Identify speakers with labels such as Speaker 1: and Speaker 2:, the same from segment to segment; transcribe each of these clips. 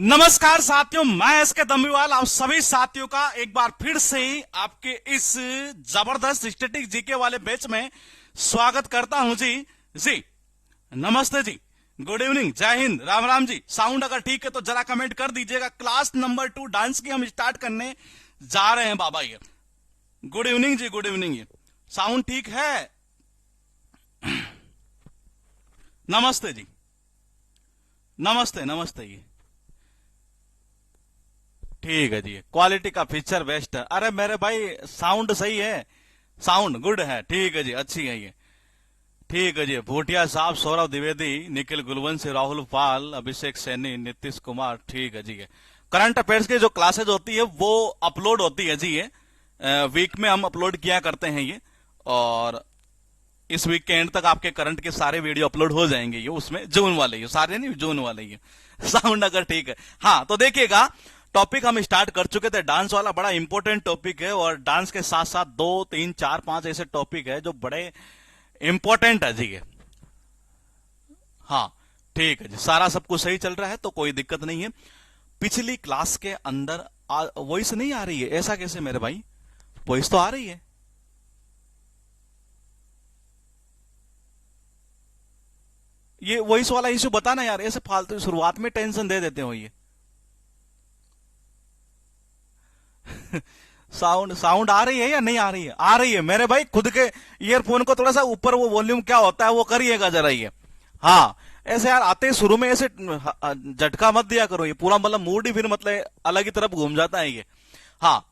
Speaker 1: नमस्कार साथियों, मैं एसके दम्बीवाल आप सभी साथियों का एक बार फिर से आपके इस जबरदस्त स्टैटिक जीके वाले बैच में स्वागत करता हूं जी। नमस्ते जी, गुड इवनिंग, जय हिंद, राम राम जी। साउंड अगर ठीक है तो जरा कमेंट कर दीजिएगा। क्लास नंबर 2 डांस की हम स्टार्ट करने जा रहे हैं बाबा। ये गुड इवनिंग जी, गुड इवनिंग। ये साउंड ठीक है? नमस्ते जी, नमस्ते नमस्ते। ये ठीक है जी, क्वालिटी का फीचर बेस्ट है। अरे मेरे भाई साउंड सही है, साउंड गुड है, ठीक है जी, अच्छी है ये, ठीक है जी। भूटिया साहब, सौरभ द्विवेदी, निखिल गुलवंशी, राहुल पाल, अभिषेक सैनी, नीतीश कुमार, ठीक है जी। ये करंट अफेयर्स की जो क्लासेज होती है वो अपलोड होती है जी। ये वीक में हम अपलोड किया करते हैं ये, और इस वीक के एंड तक आपके करंट के सारे वीडियो अपलोड हो जाएंगे। ये उसमें जून वाले, ये सारे नहीं, जून वाले। ये साउंड अगर ठीक है, हाँ तो देखिएगा। टॉपिक हम स्टार्ट कर चुके थे, डांस वाला बड़ा इंपॉर्टेंट टॉपिक है, और डांस के साथ साथ 2, 3, 4, 5 ऐसे टॉपिक है जो बड़े इंपॉर्टेंट है जी ये। हाँ ठीक है जी, सारा सब कुछ सही चल रहा है तो कोई दिक्कत नहीं है। पिछली क्लास के अंदर वॉइस नहीं आ रही है? ऐसा कैसे मेरे भाई, वॉइस तो आ रही है। ये वॉइस वाला इश्यू बताना यार, ऐसे फालतू शुरुआत में टेंशन दे देते हो ये। साउंड साउंड आ रही है या नहीं आ रही है? आ रही है मेरे भाई। खुद के ईयरफोन को थोड़ा सा ऊपर वो वॉल्यूम क्या होता है वो करिएगा जरा ये। हाँ ऐसे यार आते ही शुरू में ऐसे झटका मत दिया करो, ये पूरा मतलब मूड ही फिर मतलब अलग ही तरफ घूम जाता है ये। हाँ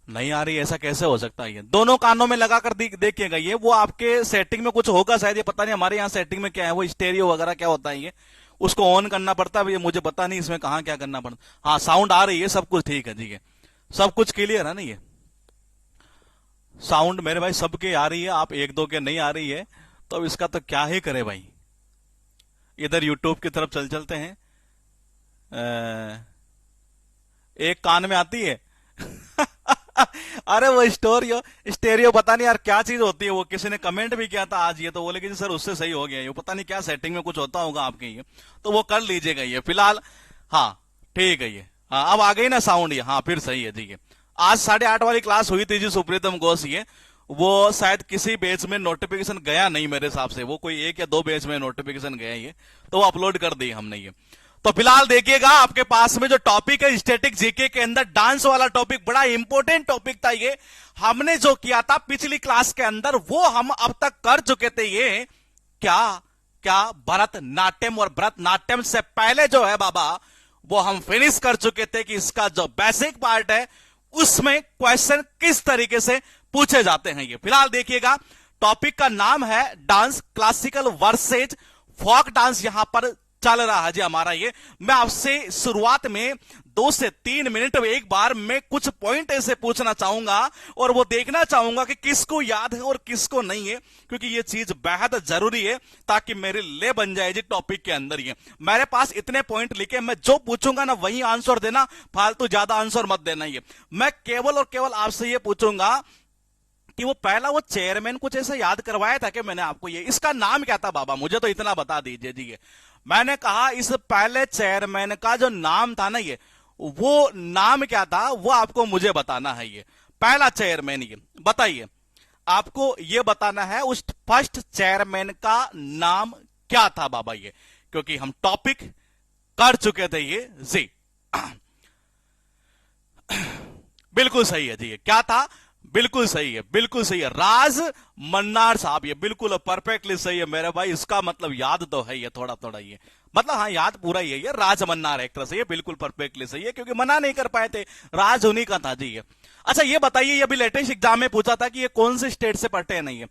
Speaker 1: नहीं आ रही, ऐसा कैसे हो सकता है? ये दोनों कानों में लगाकर देखिएगा। ये वो आपके सेटिंग में कुछ होगा शायद, ये पता नहीं हमारे यहाँ सेटिंग में क्या है, वो स्टेरियो वगैरह क्या होता है ये, उसको ऑन करना पड़ता है। ये मुझे पता नहीं इसमें कहाँ क्या करना पड़ता। हाँ साउंड आ रही है, सब कुछ ठीक है जी। सब कुछ क्लियर है ना? ये साउंड मेरे भाई सबके आ रही है, आप एक दो के नहीं आ रही है तो अब इसका तो क्या ही करे भाई। इधर यूट्यूब की तरफ चलते हैं। एक कान में आती है। अरे वो स्टोरियो स्टेरियो पता नहीं यार क्या चीज होती है, वो किसी ने कमेंट भी किया था आज ये, तो बोले कि सर उससे सही हो गया ये, पता नहीं क्या सेटिंग में कुछ होता होगा आपके ये, तो वो कर लीजिएगा ये फिलहाल। हाँ ठीक है ये, हाँ अब आ गई ना साउंड ये, हाँ फिर सही है ठीक है। आज 8:30 वाली क्लास हुई थी जी सुप्रीतम घोष ये, वो शायद किसी बैच में नोटिफिकेशन गया नहीं मेरे हिसाब से, वो कोई 1 या 2 बैच में नोटिफिकेशन गया ये, तो वो अपलोड कर दी हमने ये। तो फिलहाल देखिएगा आपके पास में जो टॉपिक है स्टैटिक जीके के अंदर डांस वाला टॉपिक, बड़ा इंपॉर्टेंट टॉपिक था ये। हमने जो किया था पिछली क्लास के अंदर वो हम अब तक कर चुके थे। ये क्या क्या भरतनाट्यम, और भरतनाट्यम से पहले जो है बाबा वो हम फिनिश कर चुके थे कि इसका जो बेसिक पार्ट है उसमें क्वेश्चन किस तरीके से पूछे जाते हैं ये। फिलहाल देखिएगा टॉपिक का नाम है dance, classical versus folk dance यहां पर चल रहा है जी हमारा ये। मैं आपसे शुरुआत में 2 से 3 मिनट में एक बार मैं कुछ पॉइंट ऐसे पूछना चाहूंगा और वो देखना चाहूंगा कि किसको याद है और किसको नहीं है, क्योंकि ये चीज बेहद जरूरी है ताकि मेरे ले बन जाए जी टॉपिक के अंदर। ये मेरे पास इतने पॉइंट लिखे, मैं जो पूछूंगा ना वही आंसर देना, फालतू ज्यादा आंसर मत देना। ये मैं केवल और केवल आपसे ये पूछूंगा कि वो पहला वो चेयरमैन कुछ ऐसा याद करवाया था कि मैंने आपको, ये इसका नाम क्या था बाबा, मुझे तो इतना बता दीजिए जी। मैंने कहा इस पहले चेयरमैन का जो नाम था ना ये, वो नाम क्या था वो आपको मुझे बताना है। ये पहला चेयरमैन, ये बताइए, आपको ये बताना है उस फर्स्ट चेयरमैन का नाम क्या था बाबा ये, क्योंकि हम टॉपिक कर चुके थे ये जी। बिल्कुल सही है जी, ये क्या था? बिल्कुल सही है, बिल्कुल सही है, राज मन्नार साहब। ये बिल्कुल परफेक्टली सही है मेरे भाई, इसका मतलब याद तो है ये थोड़ा थोड़ा, ये मतलब हाँ याद पूरा ही है ये, राज मन्नार एक्टर से, ये बिल्कुल परफेक्टली सही है क्योंकि मना नहीं कर पाए थे, राज उन्हीं का था जी ये। अच्छा ये बताइए, ये अभी लेटेस्ट एग्जाम में पूछा था कि ये कौन से स्टेट से पढ़ते हैं? नहीं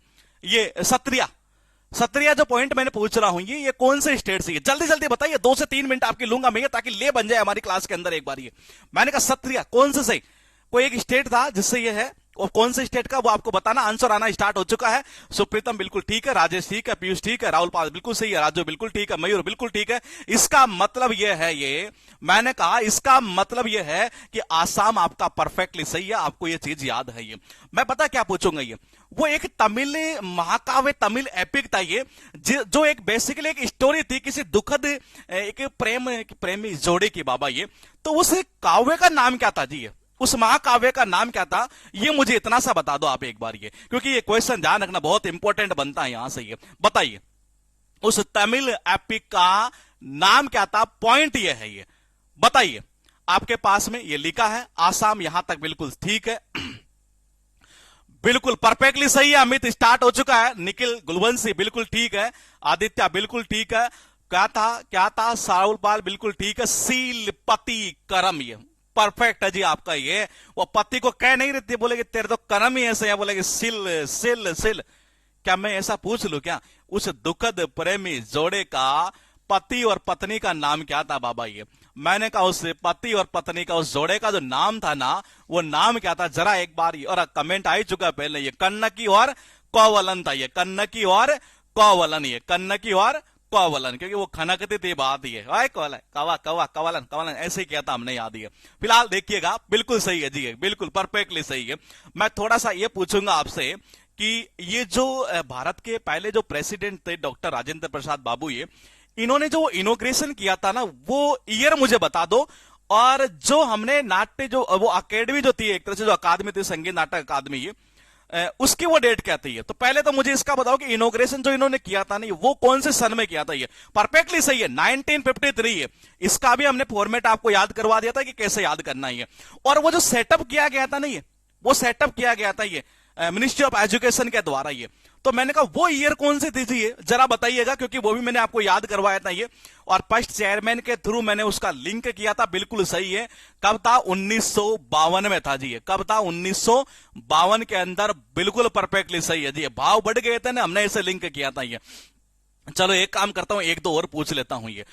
Speaker 1: ये सत्रिया जो पॉइंट मैंने पूछ रहा हूं ये कौन से स्टेट से? जल्दी जल्दी बताइए, 2 से 3 मिनट आपकी लूंगा मैं ताकि ले बन जाए हमारी क्लास के अंदर एक बार। ये मैंने कहा सत्रिया कौन से सही, कोई एक स्टेट था जिससे ये है, और कौन से स्टेट का वो आपको बताना, आंसर आना स्टार्ट हो चुका है। सुप्रीतम बिल्कुल ठीक है, राजेश ठीक है, पीयूष ठीक है, राहुल पाल बिल्कुल सही है, राजू बिल्कुल ठीक है, मयूर बिल्कुल ठीक है। इसका मतलब ये है, ये मैंने कहा इसका मतलब ये है कि आसाम आपका परफेक्टली सही है, आपको ये चीज याद है। ये मैं पता क्या पूछूंगा, ये वो एक तमिल महाकाव्य, तमिल एपिक था ये, जो एक बेसिकली एक स्टोरी थी किसी दुखद एक प्रेमी जोड़े की बाबा। ये तो उस काव्य का नाम क्या था जी, ये उस महाकाव्य का नाम क्या था, ये मुझे इतना सा बता दो आप एक बार, ये क्योंकि ये क्वेश्चन ध्यान रखना बहुत इंपॉर्टेंट बनता है यहां से। ये बताइए उस तमिल एपिक का नाम क्या था, पॉइंट ये है, ये बताइए। आपके पास में ये लिखा है, आसाम यहां तक बिल्कुल ठीक है, बिल्कुल परफेक्टली सही है। अमित स्टार्ट हो चुका है, निखिल गुलवंशी बिल्कुल ठीक है, आदित्य बिल्कुल ठीक है, क्या था साउल पाल बिल्कुल ठीक है, सीलपति करम, ये परफेक्ट है जी आपका। ये वो पति को कह नहीं रहती, बोलेगी तेरे तो करम ही ऐसे है, बोलेगी सिल सिल सिल। क्या मैं ऐसा पूछ लू क्या, उस दुखद प्रेमी जोड़े का पति और पत्नी का नाम क्या था बाबा? ये मैंने कहा उस पति और पत्नी का, उस जोड़े का जो नाम था ना, वो नाम क्या था जरा एक बार। और कमेंट आ ही चुका पहले, ये कन्नकी और कौवलन था, ये कन्नकी और कौवलन, ये कन्नकी और कौवलन, क्योंकि वो खनकती थी बात, ये कवा कवा कवलन कवलन ऐसे ही किया था हमने, याद है। फिलहाल देखिएगा बिल्कुल सही है जी, बिल्कुल परफेक्टली सही है। मैं थोड़ा सा ये पूछूंगा आपसे कि ये जो भारत के पहले जो प्रेसिडेंट थे डॉक्टर राजेंद्र प्रसाद बाबू, ये इन्होंने जो इनोग्रेशन किया था ना, वो ईयर मुझे बता दो। और जो हमने नाट्य जो वो अकेडमी जो थी, एक तरह से जो अकादमी थी, संगीत नाटक अकादमी, ये उसकी वो डेट क्या थी? तो पहले तो मुझे इसका बताओ कि इनोग्रेशन जो इन्होंने किया था ना, वो कौन से सन में किया था? ये परफेक्टली सही है, 1953 है। इसका भी हमने फॉर्मेट आपको याद करवा दिया था कि कैसे याद करना है। और वो जो सेटअप किया गया था ना, ये वो सेटअप किया गया था ये मिनिस्ट्री ऑफ एजुकेशन के द्वारा। ये तो मैंने कहा वो ईयर कौन सी थी ये जरा बताइएगा, क्योंकि वो भी मैंने आपको याद करवाया था ये, और फर्स्ट चेयरमैन के थ्रू मैंने उसका लिंक किया था। बिल्कुल सही है, कब था? 1952 में था जी। ये कब था? 1952 के अंदर, बिल्कुल परफेक्टली सही है जी। भाव बढ़ गए थे ना, हमने इसे लिंक किया था ये। चलो एक काम करता हूं, एक दो और पूछ लेता हूं। ये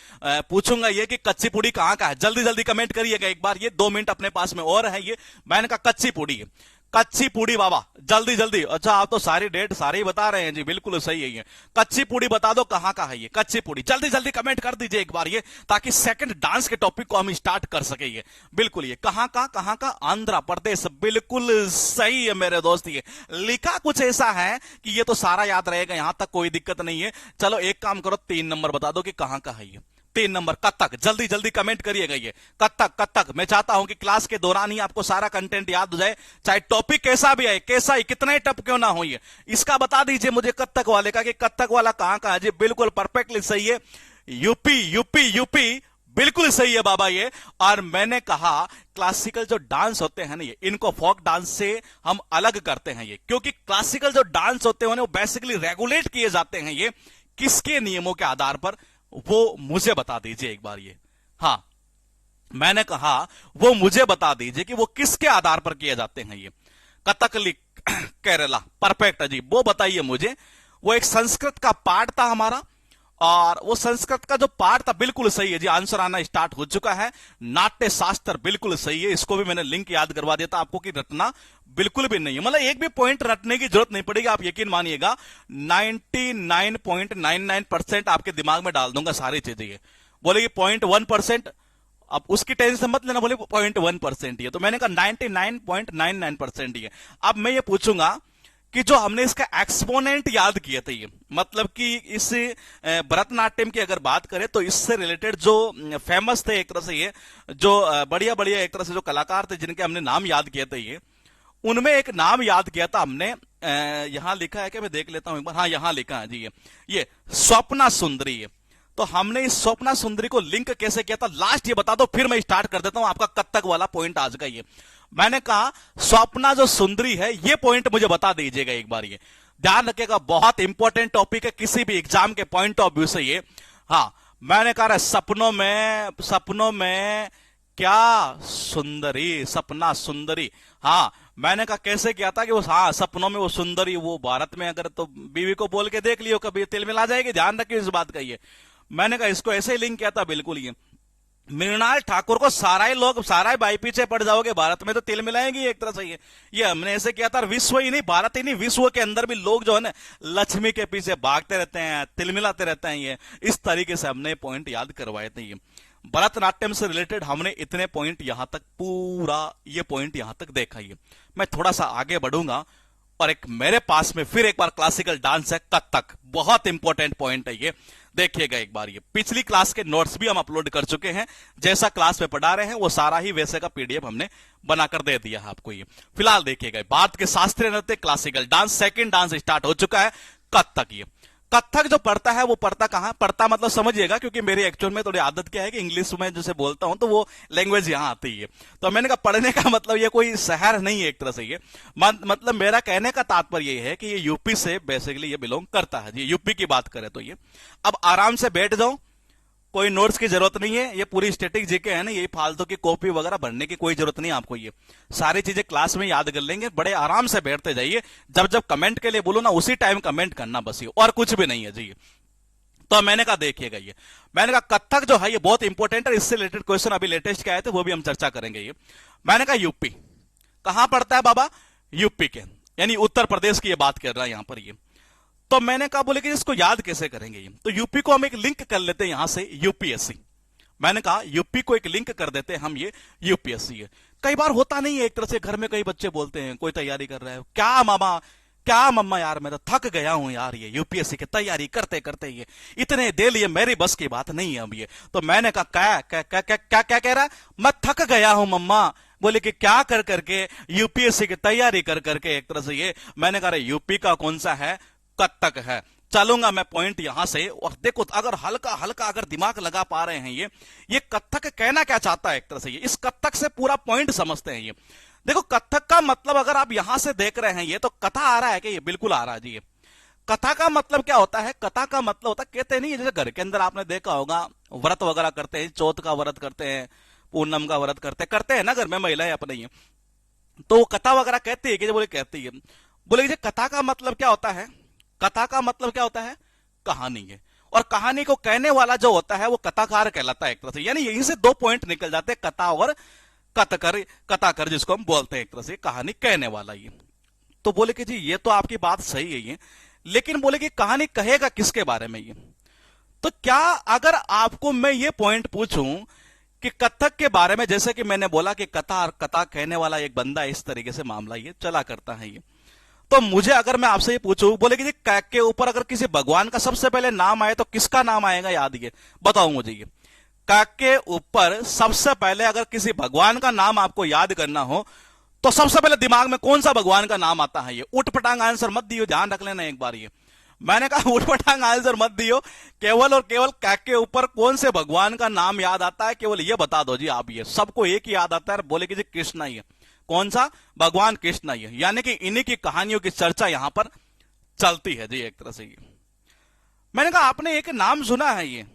Speaker 1: पूछूंगा ये कि कच्ची पूड़ी कहां का है, जल्दी जल्दी कमेंट करिएगा एक बार, ये 2 मिनट अपने पास में और है। ये मैंने कहा कच्ची पूड़ी है, कच्ची पूड़ी बाबा, जल्दी जल्दी। अच्छा आप तो सारी डेट सारे ही बता रहे हैं जी, बिल्कुल सही है। ये कच्ची पूड़ी बता दो कहां का है ये कच्ची पूड़ी, जल्दी जल्दी कमेंट कर दीजिए एक बार ये, ताकि सेकंड डांस के टॉपिक को हम स्टार्ट कर सके। ये बिल्कुल, ये कहां का? आंध्र प्रदेश, बिल्कुल सही है मेरे दोस्त। ये लिखा कुछ ऐसा है कि ये तो सारा याद रहेगा, यहां तक कोई दिक्कत नहीं है। चलो एक काम करो, 3 नंबर बता दो कि कहां का है ये। 3 नंबर कथक, जल्दी जल्दी कमेंट करिएगा ये कथक। मैं चाहता हूं कि क्लास के दौरान ही आपको सारा कंटेंट याद हो जाए, चाहे टॉपिक कैसा भी आए, कैसा ही कितना ही टफ क्यों ना हो। ये इसका बता दीजिए मुझे कथक वाले का कि कथक वाला कहां का है जी। बिल्कुल परफेक्टली सही है, यूपी बिल्कुल सही है बाबा ये। और मैंने कहा क्लासिकल जो डांस होते हैं ना, ये इनको फोक डांस से हम अलग करते हैं ये, क्योंकि क्लासिकल जो डांस होते हैं वो बेसिकली रेगुलेट किए जाते हैं ये किसके नियमों के आधार पर, वो मुझे बता दीजिए एक बार ये। हाँ मैंने कहा वो मुझे बता दीजिए कि वो किसके आधार पर किए जाते हैं ये। कथकली केरला, परफेक्ट है जी, वो बताइए मुझे। वो एक संस्कृत का पाठ था हमारा, और वो संस्कृत का जो पाठ था बिल्कुल सही है जी, आंसर आना स्टार्ट हो चुका है। नाट्य शास्त्र बिल्कुल सही है, इसको भी मैंने लिंक याद करवा दिया था आपको कि रटना बिल्कुल भी नहीं है, मतलब एक भी पॉइंट रटने की जरूरत नहीं पड़ेगी, आप यकीन मानिएगा 99.99% आपके दिमाग में डाल दूंगा सारी चीजें। ये बोलेगी 0.1%, अब उसकी टेंशन मत लेना, बोले 0.1% ये, तो मैंने कहा 99.99% ये। अब मैं ये पूछूंगा कि जो हमने इसका एक्सपोनेंट याद किए थे, ये मतलब कि इस भरतनाट्यम की अगर बात करें तो इससे रिलेटेड जो फेमस थे एक तरह से, ये जो बढ़िया बढ़िया एक तरह से जो कलाकार थे जिनके हमने नाम याद किए थे, ये उनमें एक नाम याद किया था हमने। यहां लिखा है कि मैं देख लेता हूं एक बार, हाँ यहां लिखा है जी, ये स्वप्ना सुंदरी है। तो हमने इस स्वप्ना सुंदरी को लिंक कैसे किया था लास्ट ये बता दो, फिर मैं स्टार्ट कर देता हूं आपका कथक वाला पॉइंट आज का। ये मैंने कहा स्वप्ना जो सुंदरी है, ये पॉइंट मुझे बता दीजिएगा एक बार, ये ध्यान रखिएगा, बहुत इंपॉर्टेंट टॉपिक है किसी भी एग्जाम के पॉइंट ऑफ व्यू से ये। हाँ मैंने कहा सपनों में क्या सुंदरी, सपना सुंदरी। हाँ मैंने कहा कैसे किया था कि वो, हाँ सपनों में वो सुंदरी, वो भारत में अगर तो बीवी को बोल के देख लियो कभी तिल मिला जाएगी, ध्यान रखिए इस बात का। ये मैंने कहा इसको ऐसे ही लिंक किया था बिल्कुल ये। मृणाल ठाकुर को सारा ही लोग, सारा ही भाई पीछे पड़ जाओगे, भारत में तो तिल मिलाएंगे एक तरह से। ये हमने ऐसे किया था, विश्व ही नहीं, भारत ही नहीं, विश्व के अंदर भी लोग जो है ना लक्ष्मी के पीछे भागते रहते हैं, तिल मिलाते रहते हैं। ये इस तरीके से हमने पॉइंट याद करवाए थे। ये भरतनाट्यम से रिलेटेड हमने इतने पॉइंट यहां तक, पूरा ये पॉइंट यहां तक देखा। ये मैं थोड़ा सा आगे बढ़ूंगा और एक मेरे पास में फिर एक बार क्लासिकल डांस है, कथक। बहुत इंपॉर्टेंट पॉइंट है ये, देखिएगा एक बार। ये पिछली क्लास के नोट्स भी हम अपलोड कर चुके हैं, जैसा क्लास में पढ़ा रहे हैं वो सारा ही वैसे का पीडीएफ हमने बनाकर दे दिया है आपको। ये फिलहाल देखिएगा, भारत के शास्त्रीय नृत्य classical dance, second dance start हो चुका है, कथक। ये कथक जो पढ़ता है वो पढ़ता कहां, पढ़ता मतलब समझिएगा, क्योंकि मेरी एक्चुअल में थोड़ी आदत क्या है कि इंग्लिश में जैसे बोलता हूं तो वो लैंग्वेज यहां आती है। तो मैंने कहा पढ़ने का मतलब ये कोई शहर नहीं है एक तरह से। ये मतलब मेरा कहने का तात्पर्य ये है कि ये यूपी से बेसिकली ये बिलोंग करता है। ये यूपी की बात करें तो ये अब आराम से बैठ जाओ, कोई नोट्स की जरूरत नहीं है, ये पूरी स्टैटिक जीके है ना, ये फालतू की कॉपी वगैरह भरने की कोई जरूरत नहीं है आपको। ये सारी चीजें क्लास में याद कर लेंगे, बड़े आराम से बैठते जाइए। जब जब कमेंट के लिए बोलो ना उसी टाइम कमेंट करना बस, ये और कुछ भी नहीं है जी। तो मैंने कहा देखिएगा, ये मैंने कहा कथक जो है ये बहुत इंपॉर्टेंट है, इससे रिलेटेड क्वेश्चन अभी लेटेस्ट के आए थे वो भी हम चर्चा करेंगे। ये मैंने कहा यूपी कहां पड़ता है बाबा, यूपी के यानी उत्तर प्रदेश की ये बात कर रहा है यहां पर। ये तो मैंने कहा बोले कि इसको याद कैसे करेंगे, ये तो यूपी को हम एक लिंक कर लेते हैं यहां से यूपीएससी। मैंने कहा यूपी को एक लिंक कर देते हैं हम, ये यूपीएससी है। कई बार होता नहीं है एक तरह से, घर में कई बच्चे बोलते हैं कोई तैयारी कर रहा है, क्या मामा क्या मम्मा यार मैं तो थक गया हूं यार, ये यूपीएससी की तैयारी करते करते ये इतने दे लिए, मेरी बस की बात नहीं है अब ये। तो मैंने कहा क्या क्या क्या क्या क्या क्या कह रहा है, मैं थक गया हूं मम्मा। बोले कि क्या कर करके, यूपीएससी की तैयारी कर करके एक तरह से। ये मैंने कहा यूपी का कौन सा है, कथक है। चलूंगा मैं पॉइंट यहां से, और देखो अगर हल्का हल्का अगर दिमाग लगा पा रहे हैं ये कथक कहना क्या चाहता है एक तरह से, ये इस कथक से पूरा पॉइंट समझते हैं। ये देखो कथक का मतलब अगर आप यहां से देख रहे हैं ये तो कथा आ रहा है कि ये बिल्कुल आ रहा है जी। ये कथा का मतलब क्या होता है, कथा का मतलब होता है, कहते नहीं जैसे घर के अंदर आपने देखा होगा व्रत वगैरह करते हैं, चौथ का व्रत करते हैं, पूनम का व्रत करते हैं ना घर में महिलाएं अपने, ये तो वो कथा वगैरह कहती है कि बोले कहती है। बोले कथा का मतलब क्या होता है, कथा का मतलब क्या होता है, कहानी है। और कहानी को कहने वाला जो होता है वो कथाकार कहलाता है एक तरह से। यानी यहीं से दो पॉइंट निकल जाते हैं, कथा और कथकर, कथाकर जिसको हम बोलते हैं एक तरह से, कहानी कहने वाला। ये तो बोले कि जी ये तो आपकी बात सही है ये, लेकिन बोले कि कहानी कहेगा किसके बारे में ये। तो क्या अगर आपको मैं ये पॉइंट पूछूं कि कथक के बारे में, जैसे कि मैंने बोला कि कथा और कथा कहने वाला एक बंदा, इस तरीके से मामला ये चला करता है ये, तो मुझे अगर मैं आपसे ये पूछूं, बोले कि कैक के ऊपर अगर किसी भगवान का सबसे पहले नाम आए तो किसका नाम आएगा, याद ये बताओ मुझे। ये कैक के ऊपर सबसे पहले अगर किसी भगवान का नाम आपको याद करना हो तो सबसे पहले दिमाग में कौन सा भगवान का नाम आता है। ये उठपटांग आंसर मत दियो, ध्यान रख लेना एक बार। ये मैंने कहा उठपटांग आंसर मत दियो, केवल और केवल कैक के ऊपर कौन से भगवान का नाम याद आता है केवल ये बता दो जी आप। ये सबको एक ही याद आता है, बोले कि जी कृष्ण ही है। कौन सा, भगवान कृष्ण ही है। यानी कि इन्हीं की कहानियों की चर्चा यहां पर चलती है जी एक तरह से। ये मैंने कहा आपने एक नाम सुना है, ये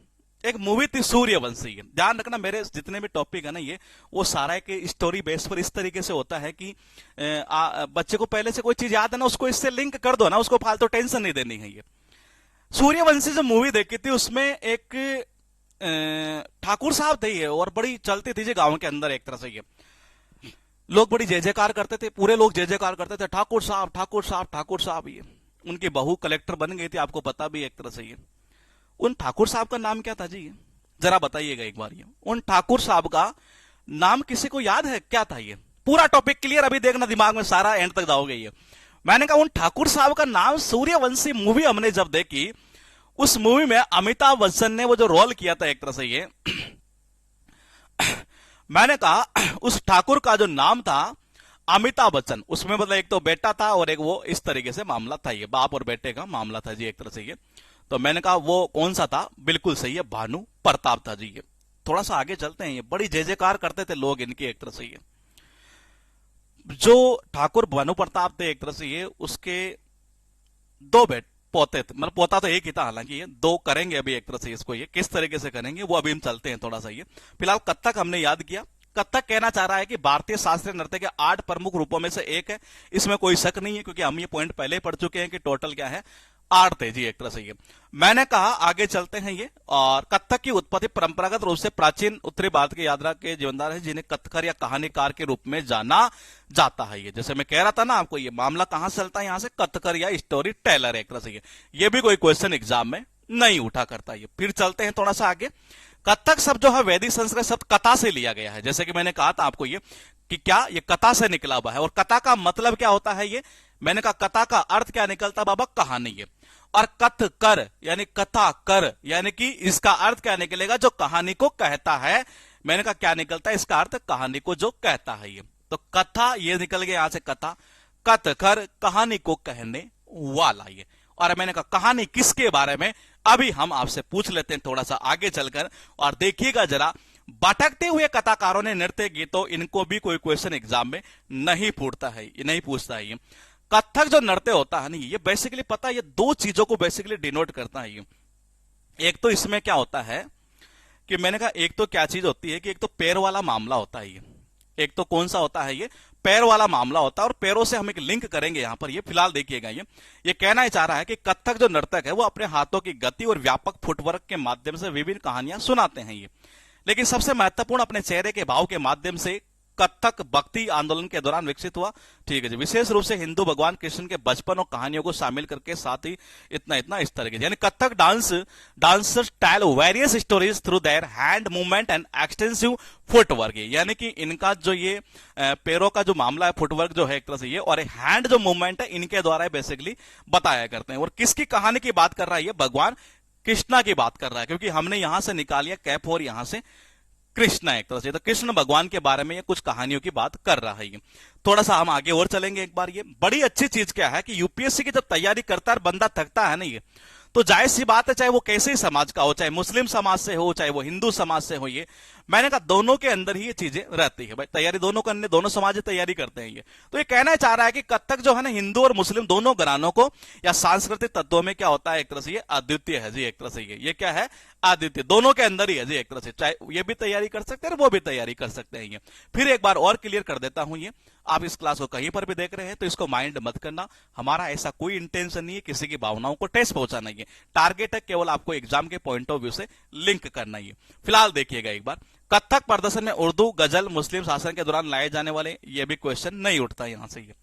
Speaker 1: एक मूवी थी सूर्यवंशी। ध्यान रखना मेरे जितने भी टॉपिक है ना ये वो सारा एक स्टोरी बेस पर इस तरीके से होता है कि बच्चे को पहले से कोई चीज याद है ना उसको इससे लिंक कर दो ना, उसको फालतू टेंशन नहीं देनी है। ये सूर्यवंशी जो मूवी देखी थी उसमें एक ठाकुर साहब थे ये, और बड़ी चलती थी जी गांव के अंदर एक तरह से। ये लोग बड़ी जय जयकार करते थे, पूरे लोग जय जयकार करते थे, ठाकुर साहब ठाकुर साहब ठाकुर साहब। ये उनकी बहू कलेक्टर बन गई थी, आपको पता भी एक तरह से। ये उन ठाकुर साहब का नाम क्या था जी, जरा बताइएगा एक बार। ये उन ठाकुर साहब का नाम किसी को याद है क्या था? ये पूरा टॉपिक क्लियर अभी देखना, दिमाग में सारा एंड तक जाओगे। ये मैंने कहा उन ठाकुर साहब का नाम, सूर्यवंशी मूवी हमने जब देखी उस मूवी में अमिताभ बच्चन ने वो जो रोल किया था एक तरह से, ये मैंने कहा उस ठाकुर का जो नाम था अमिताभ बच्चन, उसमें मतलब एक तो बेटा था और एक वो इस तरीके से मामला था, ये बाप और बेटे का मामला था जी एक तरह से। ये तो मैंने कहा वो कौन सा था, बिल्कुल सही है, भानु प्रताप था जी। ये थोड़ा सा आगे चलते हैं, ये बड़ी जय जयकार करते थे लोग इनकी एक तरह से। ये जो ठाकुर भानु प्रताप थे एक तरह से, ये उसके दो पोते थे, मतलब पोता तो एक ही था, हालांकि ये दो करेंगे अभी एक तरह से। इसको ये किस तरीके से करेंगे वो अभी हम चलते हैं थोड़ा सा। ये फिलहाल कथक हमने याद किया। कथक कहना चाह रहा है कि भारतीय शास्त्रीय नृत्य के 8 प्रमुख रूपों में से एक है, इसमें कोई शक नहीं है, क्योंकि हम ये पॉइंट पहले ही पढ़ चुके हैं कि टोटल क्या है आर्ट है जी, एक तरह से ये। मैंने कहा आगे चलते हैं ये। और कथक की उत्पत्ति परंपरागत रूप से प्राचीन उत्तरी भारत के यात्रा के जीवनदार है जिन्हें कथकर या कहानीकार के रूप में जाना जाता है। ये जैसे मैं कह रहा था ना आपको, ये मामला कहां से चलता है, यहां से, कथकर या स्टोरी टेलर, एक तरह से ये भी कोई क्वेश्चन एग्जाम में नहीं उठा करता ये। फिर चलते हैं थोड़ा सा आगे। कथक शब्द जो है वैदिक संस्कृत शब्द कथा से लिया गया है। जैसे कि मैंने कहा था आपको ये कि क्या ये कथा से निकला हुआ है। और कथा का मतलब क्या होता है ये, मैंने कहा कथा का अर्थ क्या निकलता बाबा, कहानी है। और कथ कर यानी कथा कर, यानी कि इसका अर्थ क्या निकलेगा, जो कहानी को कहता है। मैंने कहा क्या निकलता है इसका अर्थ, कहानी को जो कहता है ये। तो कथा ये निकल गया यहां से कथा, कथ कर कहानी को कहने वाला ये। और मैंने कहा कहानी किसके बारे में, अभी हम आपसे पूछ लेते हैं थोड़ा सा आगे चलकर। और देखिएगा जरा, भटकते हुए कथाकारों ने नृत्य गीतों, इनको भी कोई क्वेश्चन एग्जाम में नहीं पूछता है, नहीं पूछता है ये। कथक जो नृत्य होता है ना, ये बेसिकली पता है, ये दो चीजों को बेसिकली डिनोट करता है ये। एक तो इसमें क्या होता है कि मैंने कहा एक तो क्या चीज होती है कि एक तो पैर वाला मामला होता है ये। एक तो कौन सा होता है ये, पैर वाला मामला होता है। और पैरों से हम एक लिंक करेंगे यहां पर, ये फिलहाल देखिएगा। ये कहना ही चाह रहा है कि कथक जो नर्तक है वो अपने हाथों की गति और व्यापक फुटवर्क के माध्यम से विभिन्न कहानियां सुनाते हैं ये। लेकिन सबसे महत्वपूर्ण अपने चेहरे के भाव के माध्यम से कथक भक्ति आंदोलन के दौरान विकसित हुआ। ठीक है जी, विशेष रूप से हिंदू भगवान कृष्ण के बचपन और कहानियों को शामिल करके, साथ ही इतना इस तरह के, यानी Kathak dancers tell various stories through their hand movement and extensive footwork. यानी कि इनका जो ये पैरों का जो मामला है, फुटवर्क जो है एक तरह से ये, और हैंड जो मूवमेंट है इनके द्वारा बेसिकली बताया करते हैं। और किसकी कहानी की बात कर रहा है ये, भगवान कृष्णा की बात कर रहा है, क्योंकि हमने यहां से निकालिया कैप और यहां से कृष्ण, एक तरह से तो कृष्ण भगवान के बारे में ये कुछ कहानियों की बात कर रहा है ये। थोड़ा सा हम आगे और चलेंगे एक बार। ये बड़ी अच्छी चीज क्या है कि यूपीएससी की जब तैयारी करता है बंदा थकता है ना, ये तो जायज सी बात है, चाहे वो कैसे ही समाज का हो, चाहे मुस्लिम समाज से हो, चाहे वो हिंदू समाज से हो। ये मैंने कहा दोनों के अंदर ही ये चीजें रहती है भाई, तैयारी दोनों करने, दोनों समाज तैयारी करते हैं ये। तो ये कहना चाह रहा है कि कथक जो है ना, हिंदू और मुस्लिम दोनों घरानों को या सांस्कृतिक तत्वों में क्या होता है, एक तरह से ये अद्वितीय है जी, एक तरह से ये क्या है, अद्वितीय, दोनों के अंदर ही है जी, एक तरह से। चाहे ये भी तैयारी कर सकते हैं, वो भी तैयारी कर सकते हैं ये। फिर एक बार और क्लियर कर देता हूं ये, आप इस क्लास को कहीं पर भी देख रहे हैं तो इसको माइंड मत करना, हमारा ऐसा कोई इंटेंशन नहीं है किसी की भावनाओं को ठेस पहुंचाना है। टारगेट है केवल आपको एग्जाम के पॉइंट ऑफ व्यू से लिंक करना है। फिलहाल देखिएगा एक बार, कथक प्रदर्शन में उर्दू गजल मुस्लिम शासन के दौरान लाए जाने वाले, ये भी क्वेश्चन नहीं उठता यहां से ये।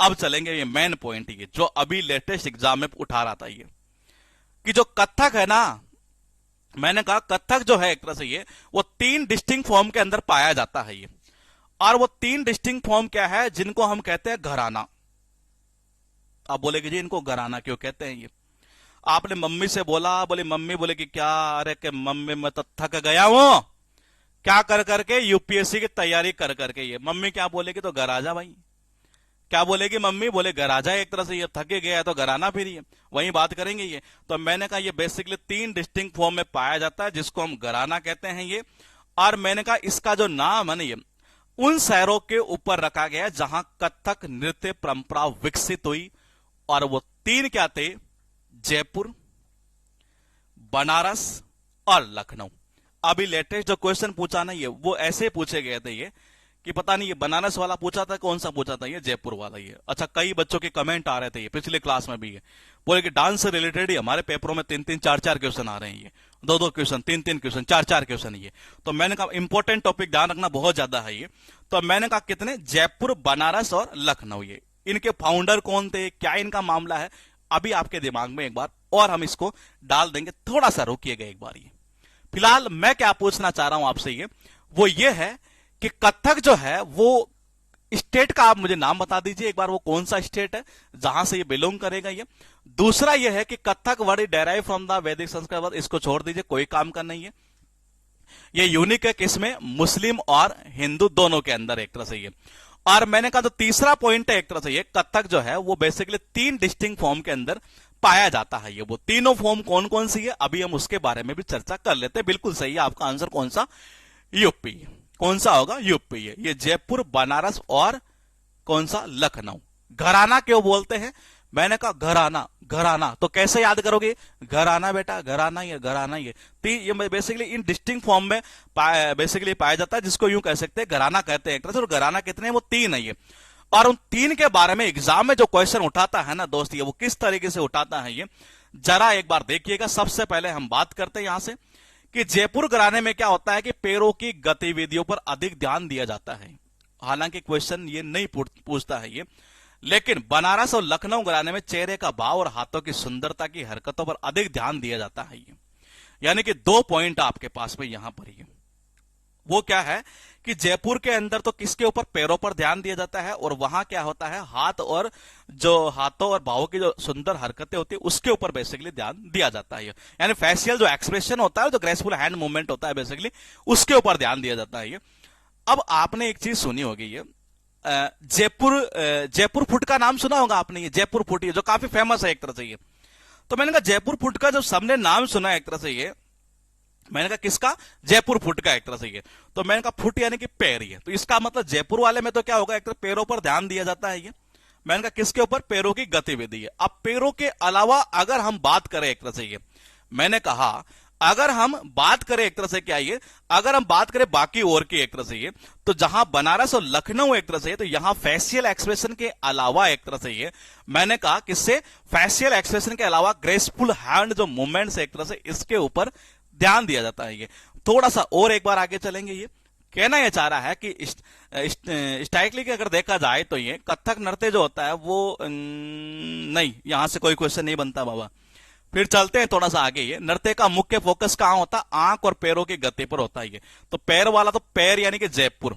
Speaker 1: अब चलेंगे ये मेन पॉइंट, ये जो अभी लेटेस्ट एग्जाम में उठा रहा था ये, कि जो कथक है ना, मैंने कहा कथक जो है एक तरह से ये, वो 3 डिस्टिंक्ट फॉर्म के अंदर पाया जाता है ये। और वो 3 डिस्टिंक्ट फॉर्म क्या है, जिनको हम कहते हैं घराना। आप बोलेगे जी इनको घराना क्यों कहते हैं ये, आपने मम्मी से बोला, बोले मम्मी, बोले कि क्या, अरे कि मम्मी मैं तो थक गया हूं, क्या कर करके, यूपीएससी की तैयारी कर करके। ये मम्मी क्या बोलेगी, तो घर आ जा भाई, क्या बोलेगी मम्मी, बोले घर आ जाए, एक तरह से ये थके गया है तो घर आना, फिर ये वही बात करेंगे ये। तो मैंने कहा ये बेसिकली 3 डिस्टिंक्ट फॉर्म में पाया जाता है, जिसको हम घराना कहते हैं ये। और मैंने कहा इसका जो नाम है ना, ये उन शहरों के ऊपर रखा गया जहां कथक नृत्य परंपरा विकसित हुई। और वो 3 क्या थे, जयपुर, बनारस और लखनऊ। अभी लेटेस्ट जो क्वेश्चन पूछा ना ये, वो ऐसे पूछे गए थे ये, कि पता नहीं ये बनारस वाला पूछा था, कौन सा पूछा था, ये जयपुर वाला ये। अच्छा, कई बच्चों के कमेंट आ रहे थे ये पिछले क्लास में भी, ये बोले कि डांस से रिलेटेड ही हमारे पेपरों में 3-3, 4-4 क्वेश्चन आ रहे हैं, ये 2-2 क्वेश्चन, 3-3 क्वेश्चन, 4-4 क्वेश्चन ये। तो मैंने कहा इंपॉर्टेंट टॉपिक ध्यान रखना बहुत ज्यादा है ये। तो मैंने कहा कितने, जयपुर, बनारस और लखनऊ। ये इनके फाउंडर कौन थे, क्या इनका मामला है, अभी आपके दिमाग में एक बार और हम इसको डाल देंगे। थोड़ा सा रुकिएगा एक बार ये। फिलहाल मैं क्या पूछना चाह रहा हूं आपसे ये, वो ये है कि कथक जो है वो स्टेट का आप मुझे नाम बता दीजिए एक बार, वो कौन सा स्टेट है जहां से ये बिलोंग करेगा ये। दूसरा ये है कि Kathak word derive from the वैदिक संस्कृत वर्ड, इसको छोड़ दीजिए, कोई काम का नहीं है। ये यूनिक है किसमें, मुस्लिम और हिंदू दोनों के अंदर, एक तरह से ये। और मैंने कहा तो तीसरा पॉइंट है एक तरह से ये, कथक जो है वो बेसिकली 3 डिस्टिंक्ट फॉर्म के अंदर पाया जाता है ये। वो तीनों फॉर्म कौन कौन सी है, अभी हम उसके बारे में भी चर्चा कर लेते हैं। बिल्कुल सही है आपका आंसर, कौन सा, यूपी। कौन सा होगा, यूपी है ये, जयपुर, बनारस और कौन सा, लखनऊ। घराना क्यों बोलते हैं, मैंने कहा घराना, घराना तो कैसे याद करोगे, घराना बेटा, घराना ये, घराना ये बेसिकली इन डिस्टिंक्ट फॉर्म में बेसिकली पाया जाता है, जिसको यूं कह सकते हैं घराना कहते हैं। और घराना कितने हैं, वो 3 है ये। और उन तीन के बारे में एग्जाम में जो क्वेश्चन उठाता है ना दोस्त, ये वो किस तरीके से उठाता है ये जरा एक बार देखिएगा। सबसे पहले हम बात करते हैं यहां से कि जयपुर घराने में क्या होता है कि पैरों की गतिविधियों पर अधिक ध्यान दिया जाता है। हालांकि क्वेश्चन ये नहीं पूछता है ये, लेकिन बनारस और लखनऊ घराने में चेहरे का भाव और हाथों की सुंदरता की हरकतों पर अधिक ध्यान दिया जाता है ये। यानी कि 2 पॉइंट आपके पास में यहां पर ही वो क्या है कि जयपुर के अंदर तो किसके ऊपर, पैरों पर ध्यान दिया जाता है, और वहां क्या होता है हाथ और जो हाथों और भावों की जो सुंदर हरकतें होती है उसके ऊपर बेसिकली ध्यान दिया जाता है। यानी फेशियल जो एक्सप्रेशन होता है, जो ग्रेसफुल हैंड मूवमेंट होता है बेसिकली उसके ऊपर ध्यान दिया जाता है। अब आपने एक चीज सुनी होगी, ये जयपुर फुट का नाम सुना होगा आपने, ये जयपुर फुट जो काफी फेमस है एक तरह से ये। तो मैंने कहा जयपुर फुट का जो सबने नाम सुना है एक तरह से ये, मैंने कहा किसका, जयपुर फुट का एक तरह से ये। तो मैंने कहा फुट यानी कि पैर, ये तो इसका मतलब जयपुर वाले में तो क्या होगा, एक तरह पैरों पर ध्यान दिया जाता है ये। मैंने कहा किसके ऊपर, पैरों की गतिविधि है। अब पैरों के अलावा अगर हम बात करें एक तरह से ये, मैंने कहा अगर हम बात करें एक तरह से क्या ये, अगर हम बात करें बाकी और की एक तरह से ये, तो जहां बनारस और लखनऊ एक तरह से, तो यहां फेशियल एक्सप्रेशन के अलावा एक तरह से ये, मैंने कहा किससे, फेशियल एक्सप्रेशन के अलावा ग्रेसफुल हैंड जो मूवमेंट्स एक तरह से इसके ऊपर ध्यान दिया जाता है ये। थोड़ा सा और एक बार आगे चलेंगे। ये कहना यह चाह रहा है कि स्ट्राइकली की अगर देखा जाए तो ये कथक नृत्य जो होता है वो नहीं, यहां से कोई क्वेश्चन नहीं बनता बाबा। फिर चलते हैं थोड़ा सा आगे। ये नृत्य का मुख्य फोकस कहां होता है, आंख और पैरों की गति पर होता है ये। तो पैर वाला तो पैर यानी कि जयपुर,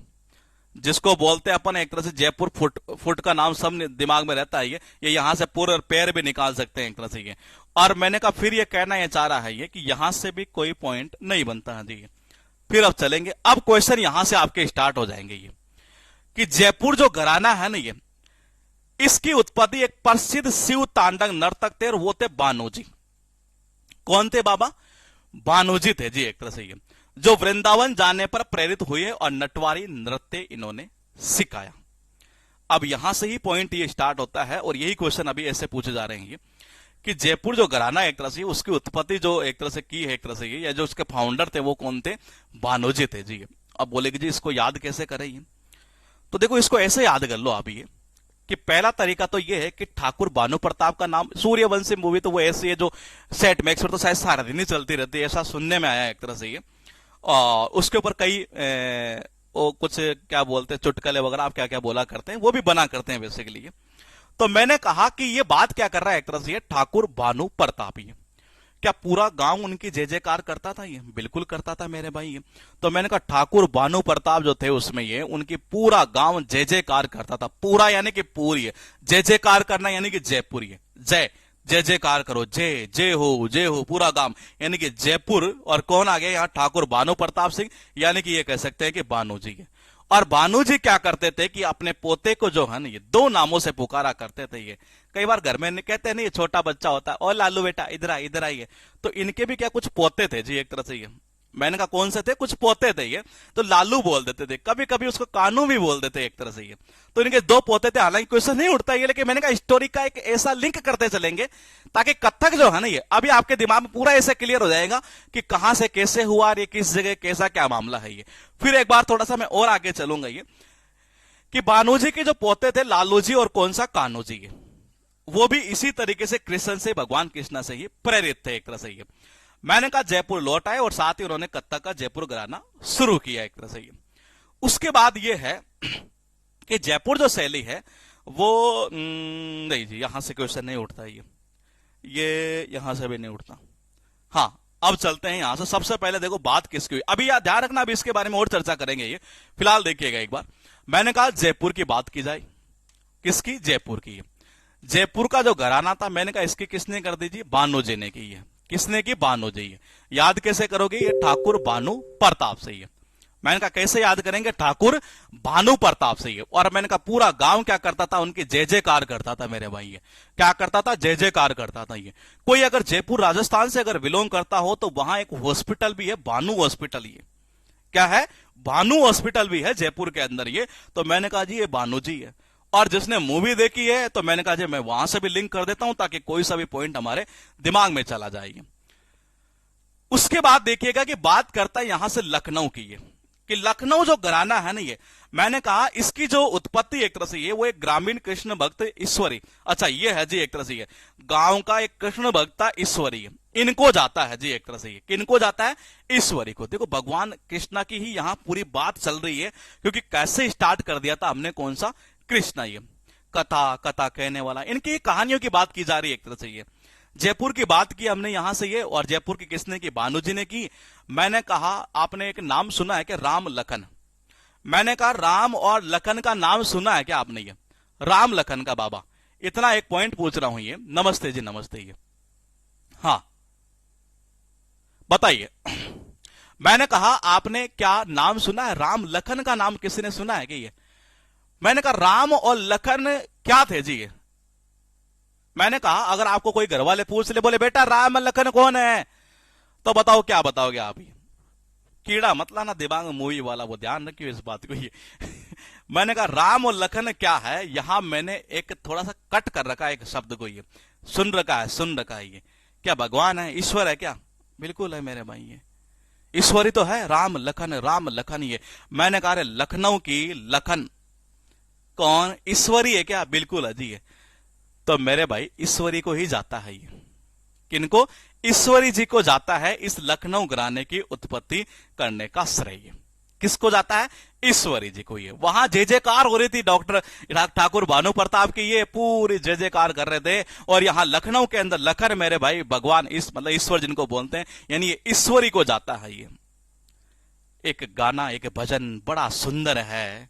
Speaker 1: जिसको बोलते हैं अपन एक तरह से जयपुर फुट का नाम सब दिमाग में रहता है ये यहां से पुर और पैर भी निकाल सकते हैं एक तरह से ये। और मैंने कहा फिर ये कहना यह चाह रहा है ये कि यहां से भी कोई पॉइंट नहीं बनता है जी। फिर अब चलेंगे, अब क्वेश्चन यहां से आपके स्टार्ट हो जाएंगे ये कि जयपुर जो घराना है ना ये, इसकी उत्पत्ति एक प्रसिद्ध शिव तांडव नर्तक थे और वो थे बानोजी। कौन थे बाबा, बानोजी थे जी एक तरह से ये, जो वृंदावन जाने पर प्रेरित हुए और नटवारी नृत्य इन्होंने सिखाया। अब यहां से ही पॉइंट ये स्टार्ट होता है और यही क्वेश्चन अभी ऐसे पूछे जा रहे हैं कि जयपुर जो घराना एक तरह से, उसकी उत्पत्ति जो एक तरह से की है एक तरह से ये, या जो उसके फाउंडर थे वो कौन थे, बानोजी थे जी। अब बोलेगी जी इसको याद कैसे करें ये, तो देखो इसको ऐसे याद कर लो आप ये कि पहला तरीका तो ये है कि ठाकुर भानु प्रताप का नाम, सूर्यवंशी मूवी तो वो ऐसी है जो सेट मैक्स पर तो शायद सारा दिन ही चलती रहती है, ऐसा सुनने में आया एक तरह से ये। और उसके ऊपर कई वो कुछ क्या बोलते हैं चुटकुले वगैरह, आप क्या क्या बोला करते हैं, वो भी बना करते हैं बेसिकली। तो मैंने कहा कि ये बात क्या कर रहा है एक तरह से ये, ठाकुर भानु प्रताप ये, क्या पूरा गांव उनकी जय जयकार करता था ये, बिल्कुल करता था मेरे भाई ये। तो मैंने कहा ठाकुर भानु प्रताप जो थे उसमें ये, उनकी पूरा गांव जय जयकार करता था, पूरा यानी कि पूरी, जय जयकार करना यानी कि जयपुर, ये जय जय जयकार करो, जय जय हो पूरा गांव, यानी कि जयपुर। और कौन आ गया यहाँ, ठाकुर भानु प्रताप सिंह, यानी कि ये कह सकते हैं कि भानु जी है। और भानु जी क्या करते थे कि अपने पोते को जो है ना ये 2 नामों से पुकारा करते थे ये। कई बार घर में कहते हैं ना ये छोटा बच्चा होता है, और लालू बेटा इधर आइए, तो इनके भी क्या कुछ पोते थे जी एक तरह से ये। मैंने कहा कौन से थे, कुछ पोते थे ये, तो लालू बोल देते थे, कभी कभी उसको कानू भी बोल देते एक तरह से ये। तो इनके 2 पोते थे, हालांकि क्वेश्चन नहीं उठता ये, लेकिन मैंने कहा स्टोरी का एक ऐसा लिंक करते चलेंगे ताकि कथक जो है ना ये अभी आपके दिमाग में पूरा ऐसे क्लियर हो जाएगा कि कहां से कैसे हुआ, ये किस जगह कैसा क्या मामला है ये। फिर एक बार थोड़ा सा मैं और आगे चलूंगा ये कि भानु जी के जो पोते थे लालू जी और कौन सा कान्हू जी, वो भी इसी तरीके से कृष्ण से, भगवान कृष्ण से ही प्रेरित थे एक तरह से ये। मैंने कहा जयपुर लौट आए और साथ ही उन्होंने कथक का जयपुर घराना शुरू किया एक तरह से ये। उसके बाद ये है कि जयपुर जो शैली है वो नहीं जी, यहां से क्वेश्चन नहीं उठता ये यहां से भी नहीं उठता। हाँ अब चलते हैं यहां से। सबसे पहले देखो बात किसकी हुई, अभी याद ध्यान रखना, अभी इसके बारे में और चर्चा करेंगे ये, फिलहाल देखिएगा एक बार। मैंने कहा जयपुर की बात की जाए, किसकी, जयपुर की। जयपुर का जो घराना था मैंने कहा इसकी किसने कर दी जी, भानुजी ने की है। किसने की, भानुजी है। याद कैसे करोगे, ये ठाकुर भानु प्रताप से ही है। मैंने कहा कैसे याद करेंगे, ठाकुर भानु प्रताप से ही। और मैंने कहा पूरा गांव क्या करता था, उनकी जय जयकार करता था मेरे भाई, ये क्या करता था, जय जयकार करता था ये। कोई अगर जयपुर राजस्थान से अगर बिलोंग करता हो तो वहां एक हॉस्पिटल भी है, भानु हॉस्पिटल, ये क्या है, भानु हॉस्पिटल भी है जयपुर के अंदर ये। तो मैंने कहा जी ये भानु जी है। और जिसने मूवी देखी है तो मैंने कहा जी मैं वहां से भी लिंक कर देता हूं ताकि कोई सा भी पॉइंट हमारे दिमाग में चला जाएगी। उसके बाद देखिएगा कि बात करता है यहां से लखनऊ की, ये कि लखनऊ जो घराना है ना ये, मैंने कहा इसकी जो उत्पत्ति एक तरह से ये वो एक ग्रामीण कृष्ण भक्त ईश्वरी, अच्छा ये है जी एक तरह से ये गांव का एक कृष्ण भक्ता ईश्वरी, इनको जाता है जी एक तरह से ये किनको जाता है, ईश्वरी को। देखो भगवान कृष्णा की ही यहां पूरी बात चल रही है, क्योंकि कैसे स्टार्ट कर दिया था हमने, कौन सा, कृष्णा, ये कथा कथा कहने वाला, इनकी कहानियों की बात की जा रही है एक तरह से ये। जयपुर की बात की हमने यहां से ये, और जयपुर की किसने की, भानु जी ने की। मैंने कहा आपने एक नाम सुना है क्या, राम लखन, मैंने कहा राम और लखन का नाम सुना है क्या आपने, ये राम लखन का बाबा, इतना एक पॉइंट पूछ रहा हूं ये। नमस्ते जी नमस्ते, ये हाँ बताइए। मैंने कहा आपने क्या नाम सुना है, राम लखन का नाम किसी ने सुना है कि ये, मैंने कहा राम और लखन क्या थे जी ये। मैंने कहा अगर आपको कोई घर वाले पूछ ले, बोले बेटा राम लखन कौन है, तो बताओ क्या बताओगे आप, ये कीड़ा मत लाना दिमाग में मूवी वाला, वो ध्यान रखियो इस बात को ये। मैंने कहा राम और लखन क्या है, यहां मैंने एक थोड़ा सा कट कर रखा है एक शब्द को, ये सुन रखा है ये, क्या भगवान है, ईश्वर है क्या, बिल्कुल है मेरे भाई, ये ईश्वरी तो है, राम लखन ये। मैंने कहा लखनऊ की लखन कौन, ईश्वरी है क्या, बिल्कुल है जी ये। तो मेरे भाई ईश्वरी को ही जाता है ये, किनको, ईश्वरी जी को जाता है इस लखनऊ घराने की उत्पत्ति करने का श्रेय, किसको जाता है, ईश्वरी जी को ये। वहां जय जयकार हो रही थी, डॉक्टर ठाकुर भानु प्रताप की ये पूरी जय जयकार कर रहे थे, और यहां लखनऊ के अंदर लखन मेरे भाई भगवान इस मतलब ईश्वर जिनको बोलते हैं, यानी ये ईश्वरी को जाता है ये। एक गाना एक भजन बड़ा सुंदर है,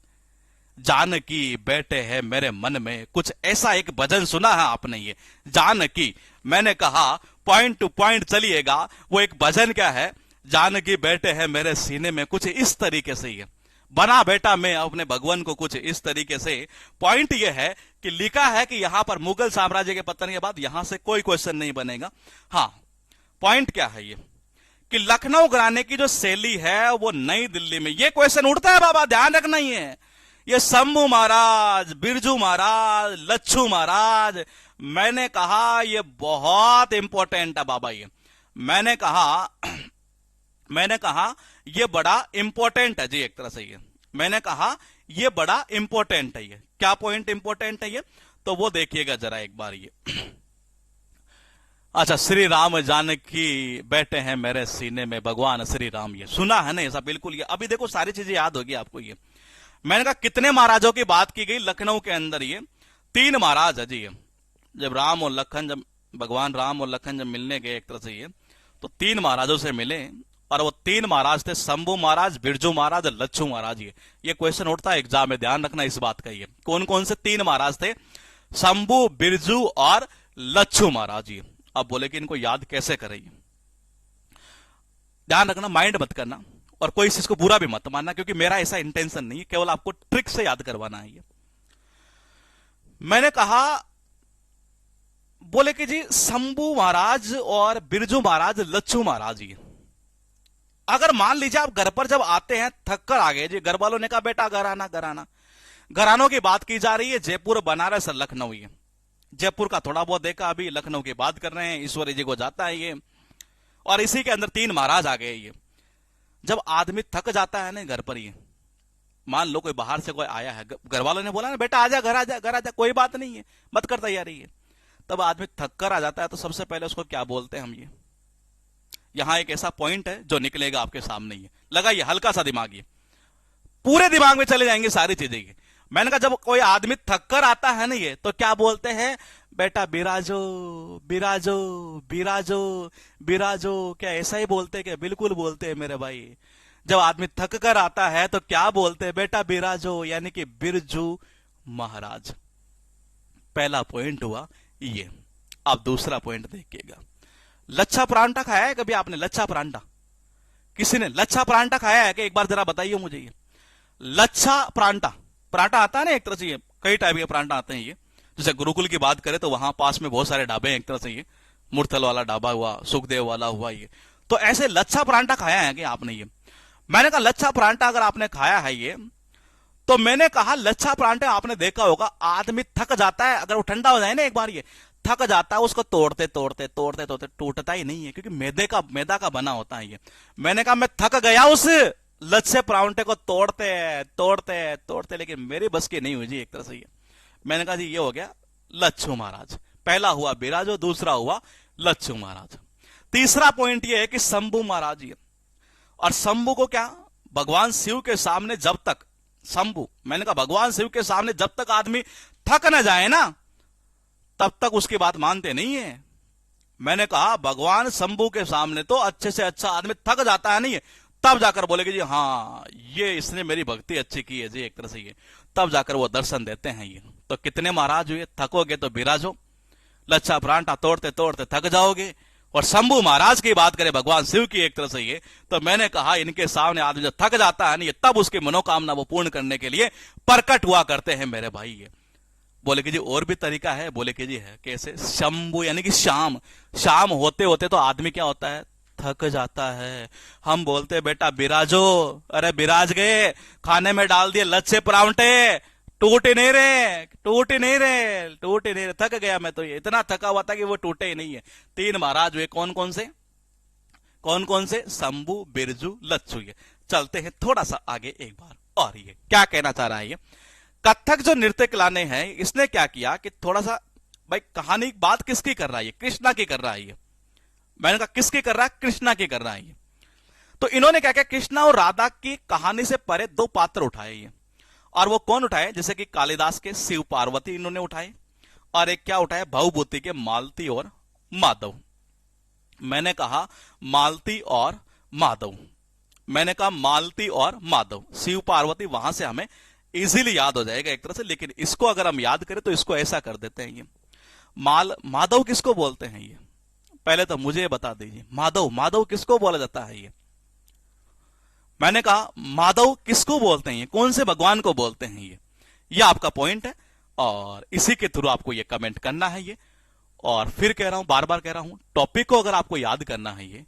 Speaker 1: जानकी बैठे हैं मेरे मन में, कुछ ऐसा एक भजन सुना है आपने ये, जानकी। मैंने कहा पॉइंट टू पॉइंट चलिएगा, वो एक भजन क्या है, जानकी बैठे हैं मेरे सीने में, कुछ इस तरीके से ये बना बेटा मैं अपने भगवान को, कुछ इस तरीके से। पॉइंट ये है कि लिखा है कि यहां पर मुगल साम्राज्य के पतन के बाद यहां से कोई क्वेश्चन नहीं बनेगा। हाँ पॉइंट क्या है ये, कि लखनऊ घराने की जो शैली है वो नई दिल्ली में, ये क्वेश्चन उठता है बाबा, ध्यान रखना ही है। ये शंभू महाराज, बिरजू महाराज, लच्छू महाराज, मैंने कहा ये बहुत इंपॉर्टेंट है बाबा ये। मैंने कहा ये बड़ा इंपॉर्टेंट है जी एक तरह से ये, मैंने कहा ये बड़ा इंपॉर्टेंट है ये। क्या पॉइंट इंपॉर्टेंट है ये, तो वो देखिएगा जरा एक बार ये। अच्छा, श्री राम जानकी बैठे हैं मेरे सीने में, भगवान श्री राम, ये सुना है ना ऐसा, बिल्कुल ये। अभी देखो सारी चीजें याद होगी आपको ये। मैंने कहा कितने महाराजों की बात की गई लखनऊ के अंदर, ये 3 महाराज है जी। जब राम और लखन, जब भगवान राम और लखन जब मिलने गए एक तरह से ये, तो 3 महाराजों से मिले, और वो 3 महाराज थे, शंभू महाराज, बिरजू महाराज, लच्छू महाराज। ये क्वेश्चन उठता है एग्जाम में, ध्यान रखना इस बात का। ये कौन कौन से 3 महाराज थे, शंभू, बिरजू और लच्छू महाराज। ये अब बोले कि इनको याद कैसे करें, ध्यान रखना, माइंड मत करना, और कोई चीज को बुरा भी मत मानना, क्योंकि मेरा ऐसा इंटेंशन नहीं है, केवल आपको ट्रिक से याद करवाना है ये। मैंने कहा, बोले कि जी शंभू महाराज और बिरजू महाराज, लच्छू महाराज, ये अगर मान लीजिए आप घर पर जब आते हैं, थक कर आ गए जी, घर वालों ने कहा बेटा घर आना, घरानों की बात की जा रही है, जयपुर, बनारस, लखनऊ। ये जयपुर का थोड़ा बहुत देखा, अभी लखनऊ की बात कर रहे हैं, ईश्वरी जी को जाता है ये। और इसी के अंदर 3 महाराज आ गए ये। जब आदमी थक जाता है ना घर पर, ये मान लो कोई बाहर से कोई आया है, घर वालों ने बोला ना बेटा आजा, घर आजा, कोई बात नहीं है, मत कर तैयारी है, तब आदमी थक कर आ जाता है, तो सबसे पहले उसको क्या बोलते हैं हम, ये यहां एक ऐसा पॉइंट है जो निकलेगा आपके सामने, ये लगाइए हल्का सा दिमाग, ये पूरे दिमाग में चले जाएंगे सारी चीजें। मैंने कहा जब कोई आदमी थक कर आता है ना ये, तो क्या बोलते हैं, बेटा बिराजो बिराजो बिराजो बिराजो, क्या ऐसा ही बोलते हैं क्या, बिल्कुल बोलते हैं मेरे भाई। जब आदमी थक कर आता है तो क्या बोलते हैं, बेटा बिराजो, यानी कि बिरजू महाराज। पहला पॉइंट हुआ ये। अब दूसरा पॉइंट देखिएगा, लच्छा परांठा खाया है कभी आपने, लच्छा परांठा, किसी ने लच्छा परांठा खाया है कि, एक बार जरा बताइए मुझे ये लच्छा परांठा। परांठा आता है ना एक तरह से, ये कई टाइप के परांठा आते हैं ये। जैसे गुरुकुल की बात करें तो वहां पास में बहुत सारे ढाबे हैं एक तरह से, ये मुरथल वाला ढाबा हुआ, सुखदेव वाला हुआ, ये तो ऐसे लच्छा परांठा खाया है कि आपने ये। मैंने कहा लच्छा परांठा अगर आपने खाया है ये, तो मैंने कहा लच्छा परांठा आपने देखा होगा, आदमी थक जाता है, अगर वो ठंडा हो जाए ना एक बार, ये थक जाता है, उसको तोड़ते तोड़ते टूटता ही नहीं है, क्योंकि मैदा का बना होता है ये। मैंने कहा मैं थक गया उस लच्छे परांठे को तोड़ते तोड़ते तोड़ते, लेकिन मेरी बस की नहीं हुई जी एक तरह से ये। मैंने कहा जी ये हो गया लच्छू महाराज, पहला हुआ बिराजो, दूसरा हुआ लच्छू महाराज। तीसरा पॉइंट ये है कि शंभू महाराज ये, और शंभू को क्या, भगवान शिव के सामने जब तक शंभू, मैंने कहा भगवान शिव के सामने जब तक आदमी थक न जाए ना, तब तक उसकी बात मानते नहीं है। मैंने कहा भगवान शंभू के सामने तो अच्छे से अच्छा आदमी थक जाता है नहीं है, तब जाकर बोलेगे जी हाँ ये इसने मेरी भक्ति अच्छी की है जी एक तरह से ये, तब जाकर वो दर्शन देते हैं ये। तो कितने महाराज हुए, थकोगे तो बिराजो, लच्छा परांठा तोड़ते तोड़ते थक जाओगे। और शंभू महाराज की बात करें भगवान शिव की एक तरह से ये, तो मैंने कहा इनके सामने आदमी जब थक जाता है नहीं, तब उसकी मनोकामना वो पूर्ण करने के लिए प्रकट हुआ करते हैं मेरे भाई ये। बोले कि जी और भी तरीका है, बोले कि जी है कैसे, शंभू यानी कि शाम, शाम होते होते तो आदमी क्या होता है, थक जाता है। हम बोलते बेटा बिराजो, अरे बिराज गए, खाने में डाल दिए लच्छे परांठे, टूट ही नहीं रहे, टूट ही नहीं रहे, टूट ही नहीं रहे, थक गया मैं तो, ये इतना थका हुआ था कि वो टूटे ही नहीं है। तीन महाराज हुए, कौन कौन से, कौन कौन से, शंभू बिरजू लच्छू। ये चलते हैं थोड़ा सा आगे एक बार, और ये क्या कहना चाह रहा है ये, कथक जो नृत्य कलाने हैं, इसने क्या किया कि थोड़ा सा भाई कहानी बात किसकी कर रहा है, कृष्णा की कर रहा है ये। मैंने कहा किसकी कर रहा है, कृष्णा की कर रहा है ये। तो इन्होंने क्या किया, कृष्णा और राधा की कहानी से परे दो पात्र उठाए ये, और वो कौन उठाए, जैसे कि कालिदास के शिव पार्वती इन्होंने उठाए, और एक क्या उठाए, भवभूति के मालती और माधव। मैंने कहा मालती और माधव, मैंने कहा मालती और माधव, शिव पार्वती वहां से हमें इजीली याद हो जाएगा एक तरह से। लेकिन इसको अगर हम याद करें तो इसको ऐसा कर देते हैं ये, माधव किसको बोलते हैं ये, पहले तो मुझे बता दीजिए, माधव, माधव किसको बोला जाता है ये। मैंने कहा माधव किसको बोलते हैं, कौन से भगवान को बोलते हैं ये आपका पॉइंट है, और इसी के थ्रू आपको ये कमेंट करना है ये। और फिर कह रहा हूं, बार बार कह रहा हूं, टॉपिक को अगर आपको याद करना है ये,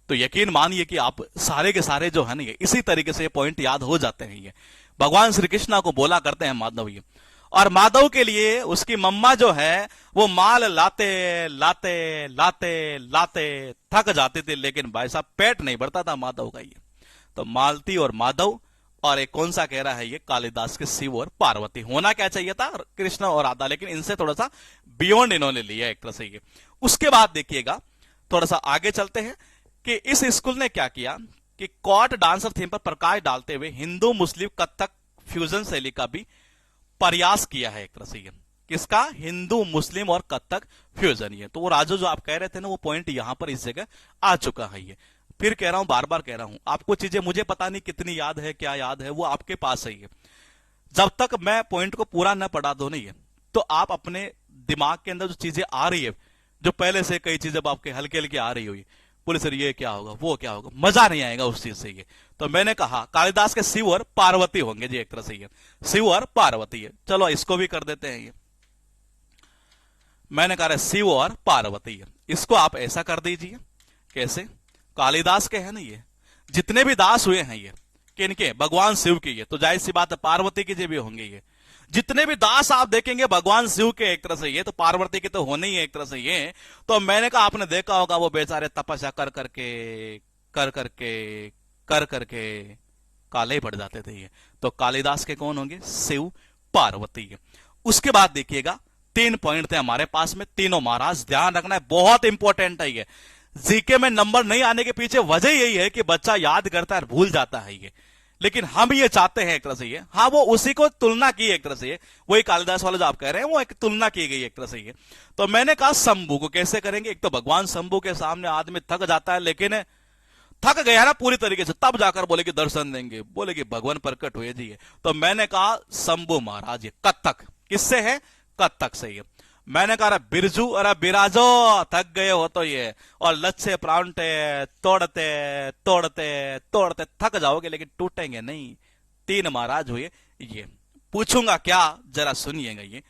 Speaker 1: तो यकीन मानिए कि आप सारे के सारे जो है ना ये इसी तरीके से पॉइंट याद हो जाते हैं ये। भगवान श्री कृष्णा को बोला करते हैं माधव ये, और माधव के लिए उसकी मम्मा जो है वो माल लाते लाते लाते लाते थक जाते थे, लेकिन भाई साहब पेट नहीं भरता था माधव का ये। तो मालती और माधव, और एक कौन सा कह रहा है ये, कालिदास के शिव और पार्वती। होना क्या चाहिए था, कृष्ण और राधा, लेकिन इनसे थोड़ा सा बियॉन्ड इन्होंने लिया एक तरह से ये। उसके बाद देखिएगा थोड़ा सा आगे चलते हैं कि इस स्कूल ने क्या किया कि कॉर्ट डांसर थीम पर प्रकाश डालते हुए हिंदू मुस्लिम कथक फ्यूजन शैली का भी प्रयास किया है एक तरह से ये। किसका, हिंदू मुस्लिम और कथक फ्यूजन ये। तो वो राजू जो आप कह रहे थे ना, वो पॉइंट यहां पर इस जगह आ चुका है ये। फिर कह रहा हूं, बार बार कह रहा हूं, आपको चीजें मुझे पता नहीं कितनी याद है, क्या याद है, वो आपके पास है ये। जब तक मैं पॉइंट को पूरा न पढ़ा दो नहीं है, तो आप अपने दिमाग के अंदर जो चीजें आ रही है, जो पहले से कई चीजें आपके हल्के हल्के आ रही हुई, बोले सर ये क्या होगा, वो क्या होगा, मजा नहीं आएगा उस चीज से ये। तो मैंने कहा कालिदास के शिव और पार्वती होंगे जी एक तरह से ये, शिव और पार्वती है। चलो इसको भी कर देते हैं ये। मैंने कहा शिव और पार्वती है, इसको आप ऐसा कर दीजिए, कैसे, कालिदास के हैं ना ये, जितने भी दास हुए हैं ये किनके, भगवान शिव के, ये तो जाहिर सी बात है पार्वती के जो भी होंगे ये। जितने भी दास आप देखेंगे भगवान शिव के एक तरह से ये, तो पार्वती के तो होने ही एक तरह से ये। तो मैंने कहा आपने देखा होगा वो बेचारे तपस्या कर करके कर करके कर करके काले पड़ जाते थे ये। तो कालिदास के कौन होंगे, शिव पार्वती। उसके बाद देखिएगा 3 पॉइंट थे हमारे पास में, तीनों महाराज ध्यान रखना है, बहुत इंपॉर्टेंट है ये। जीके में नंबर नहीं आने के पीछे वजह यही है कि बच्चा याद करता है भूल जाता है ये, लेकिन हम ये चाहते हैं एक तरह से ये। हाँ वो उसी को तुलना की एक तरह से ये, वही कालिदास वाला जो आप कह रहे हैं वो एक तुलना की गई एक तरह से ये। तो मैंने कहा शंभू को कैसे करेंगे, एक तो भगवान शंभू के सामने आदमी थक जाता है, लेकिन थक गया ना पूरी तरीके से, तब जाकर बोले कि दर्शन देंगे, बोले कि भगवान प्रकट हुए जी। तो मैंने कहा शंभू महाराज ये कथक, किससे है, कथक से ये। मैंने कहा बिरजू, अरे बिराजो, थक गए हो तो ये, और लच्छे परांठे तोड़ते तोड़ते तोड़ते थक जाओगे, लेकिन टूटेंगे नहीं। 3 महाराज हुए ये। पूछूंगा क्या, जरा सुनिएगा ये।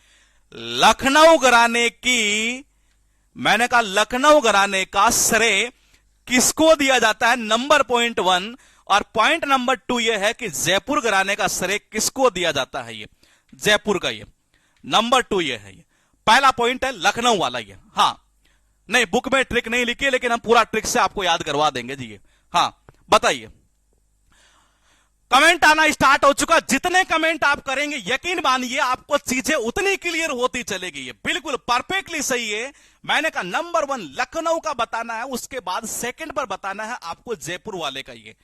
Speaker 1: लखनऊ घराने की, मैंने कहा लखनऊ घराने का श्रेय किसको दिया जाता है, नंबर पॉइंट 1। और पॉइंट नंबर 2 ये है कि जयपुर घराने का श्रेय किसको दिया जाता है, ये जयपुर का, ये नंबर 2 ये है। ये पहला पॉइंट है लखनऊ वाला ये। हाँ नहीं, बुक में ट्रिक नहीं लिखी, लेकिन हम पूरा ट्रिक से आपको याद करवा देंगे जी ये। हाँ बताइए, कमेंट आना स्टार्ट हो चुका। जितने कमेंट आप करेंगे यकीन मानिए आपको चीजें उतनी क्लियर होती चलेगी। ये बिल्कुल परफेक्टली सही है। मैंने कहा नंबर 1 लखनऊ का बताना है, उसके बाद सेकंड पर बताना है आपको जयपुर वाले का। ये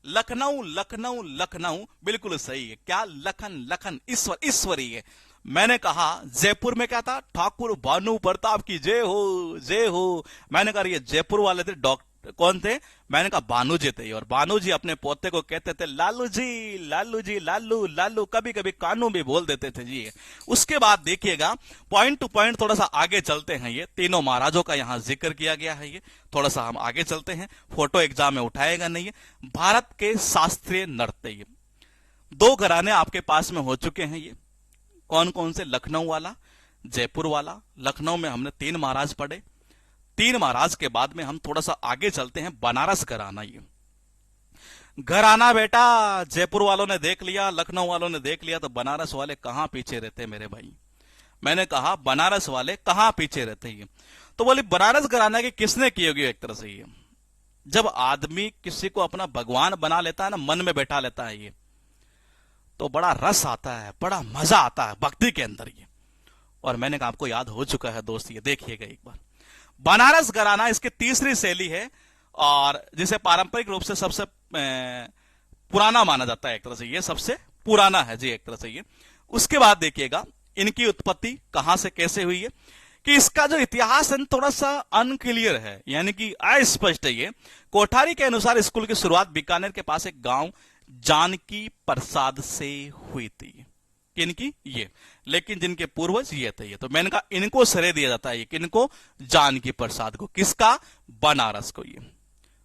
Speaker 1: लखनऊ लखनऊ लखनऊ बिल्कुल सही है। क्या लखन लखन ईश्वर ईश्वरी है। मैंने कहा जयपुर में क्या था, ठाकुर भानु प्रताप की जय हो जय हो। मैंने कहा ये जयपुर वाले थे, डॉक्टर कौन थे, मैंने कहा भानु जी थे। और भानु जी अपने पोते को कहते थे लालू जी लालू जी लालू लालू, कभी कभी कानू भी बोल देते थे जी। उसके बाद देखिएगा पॉइंट टू पॉइंट थोड़ा सा आगे चलते हैं। ये तीनों महाराजों का यहां जिक्र किया गया है। ये थोड़ा सा हम आगे चलते हैं, फोटो एग्जाम में उठाएगा नहीं है। भारत के शास्त्रीय नृत्य, ये 2 घराने आपके पास में हो चुके हैं। ये कौन कौन से, लखनऊ वाला जयपुर वाला। लखनऊ में हमने 3 महाराज पढ़े। 3 महाराज के बाद में हम थोड़ा सा आगे चलते हैं, बनारस घराना। ये घराना बेटा जयपुर वालों ने देख लिया, लखनऊ वालों ने देख लिया, तो बनारस वाले कहां पीछे रहते मेरे भाई। मैंने कहा बनारस वाले कहां पीछे रहते हैं। तो बोले बनारस घराना की किसने की होगी। एक तरह से ये जब आदमी किसी को अपना भगवान बना लेता है ना, मन में बैठा लेता है, ये तो बड़ा रस आता है, बड़ा मजा आता है भक्ति के अंदर। ये और मैंने कहा आपको याद हो चुका है दोस्त, ये देखिएगा एक बार। बनारस घराना इसकी तीसरी शैली है और जिसे पारंपरिक रूप से सबसे पुराना माना जाता है। एक तरह से ये सबसे पुराना है जी, एक तरह से ये। उसके बाद देखिएगा इनकी उत्पत्ति कहां से कैसे हुई है, कि इसका जो इतिहास है थोड़ा सा अनक्लियर है, यानी कि अस्पष्ट है। ये कोठारी के अनुसार स्कूल की शुरुआत बीकानेर के पास एक गांव जानकी प्रसाद से हुई थी। किनकी, ये, लेकिन जिनके पूर्वज ये थे। ये तो मैंने कहा इनको श्रेय दिया जाता है, ये किनको, जानकी प्रसाद को। किसका, बनारस को। ये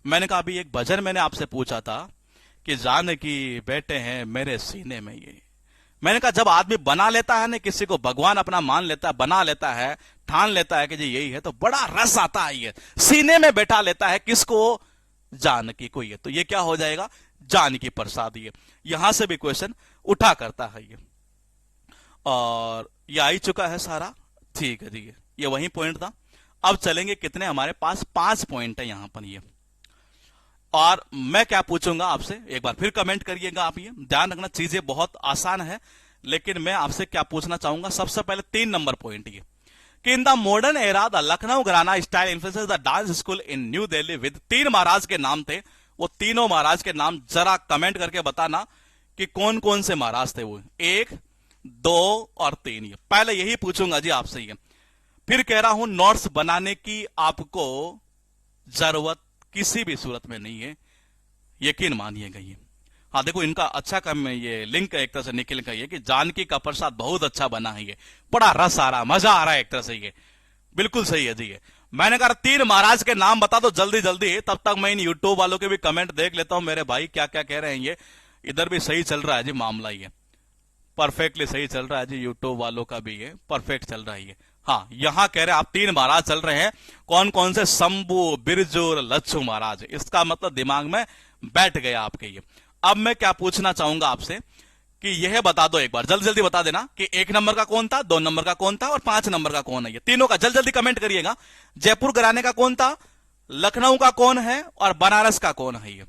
Speaker 1: मैंने कहा अभी एक भजन मैंने आपसे पूछा था कि जानकी बैठे हैं मेरे सीने में। ये मैंने कहा जब आदमी बना लेता है ना, किसी को भगवान अपना मान लेता है, बना लेता है, ठान लेता है कि जी यही है, तो बड़ा रस आता है। ये सीने में बैठा लेता है किसको, जानकी को। ये तो ये क्या हो जाएगा, जानकी प्रसाद। ये यहां से भी क्वेश्चन उठा करता है ये। और ये आ ही चुका है सारा, ठीक है जी। ये वही पॉइंट था। अब चलेंगे, कितने हमारे पास 5 पॉइंट है यहां पर। ये और मैं क्या पूछूंगा आपसे, एक बार फिर कमेंट करिएगा आप। ये ध्यान रखना चीजें बहुत आसान है, लेकिन मैं आपसे क्या पूछना चाहूंगा, सबसे पहले 3 नंबर पॉइंट ये कि in the modern era the Lucknow gharana style influences the dance school in new Delhi with. 3 महाराज के नाम थे, वो तीनों महाराज के नाम जरा कमेंट करके बताना कि कौन कौन से महाराज थे वो, 1 2 और 3। ये पहले यही पूछूंगा जी आपसे। ये फिर कह रहा हूं नोट्स बनाने की आपको जरूरत किसी भी सूरत में नहीं है, यकीन मानिएगा। ये हाँ देखो इनका अच्छा काम है, ये लिंक एक तरह से निकल गई है कि जानकी का प्रसाद बहुत अच्छा बना है। ये बड़ा रस आ रहा, मजा आ रहा है एक तरह से। ये बिल्कुल सही है जी। ये मैंने कहा 3 महाराज के नाम बता दो जल्दी जल्दी, तब तक मैं इन यूट्यूब वालों के भी कमेंट देख लेता हूं मेरे भाई क्या क्या कह रहे हैं। ये इधर भी सही चल रहा है जी मामला, ये परफेक्टली सही चल रहा है जी, यूट्यूब वालों का भी ये परफेक्ट चल रहा है। ये हाँ यहां कह रहे हैं आप 3 महाराज चल रहे हैं, कौन कौन से, शंभू बिरजू और लच्छू महाराज। इसका मतलब दिमाग में बैठ गया आपके। ये अब मैं क्या पूछना चाहूंगा आपसे कि यह बता दो एक बार, जल्दी जल्दी बता देना कि 1 नंबर का कौन था, 2 नंबर का कौन था और 5 नंबर का कौन है। ये तीनों का जल्दी जल्दी कमेंट करिएगा। जयपुर घराने का कौन था, लखनऊ का कौन है और बनारस का कौन है। ये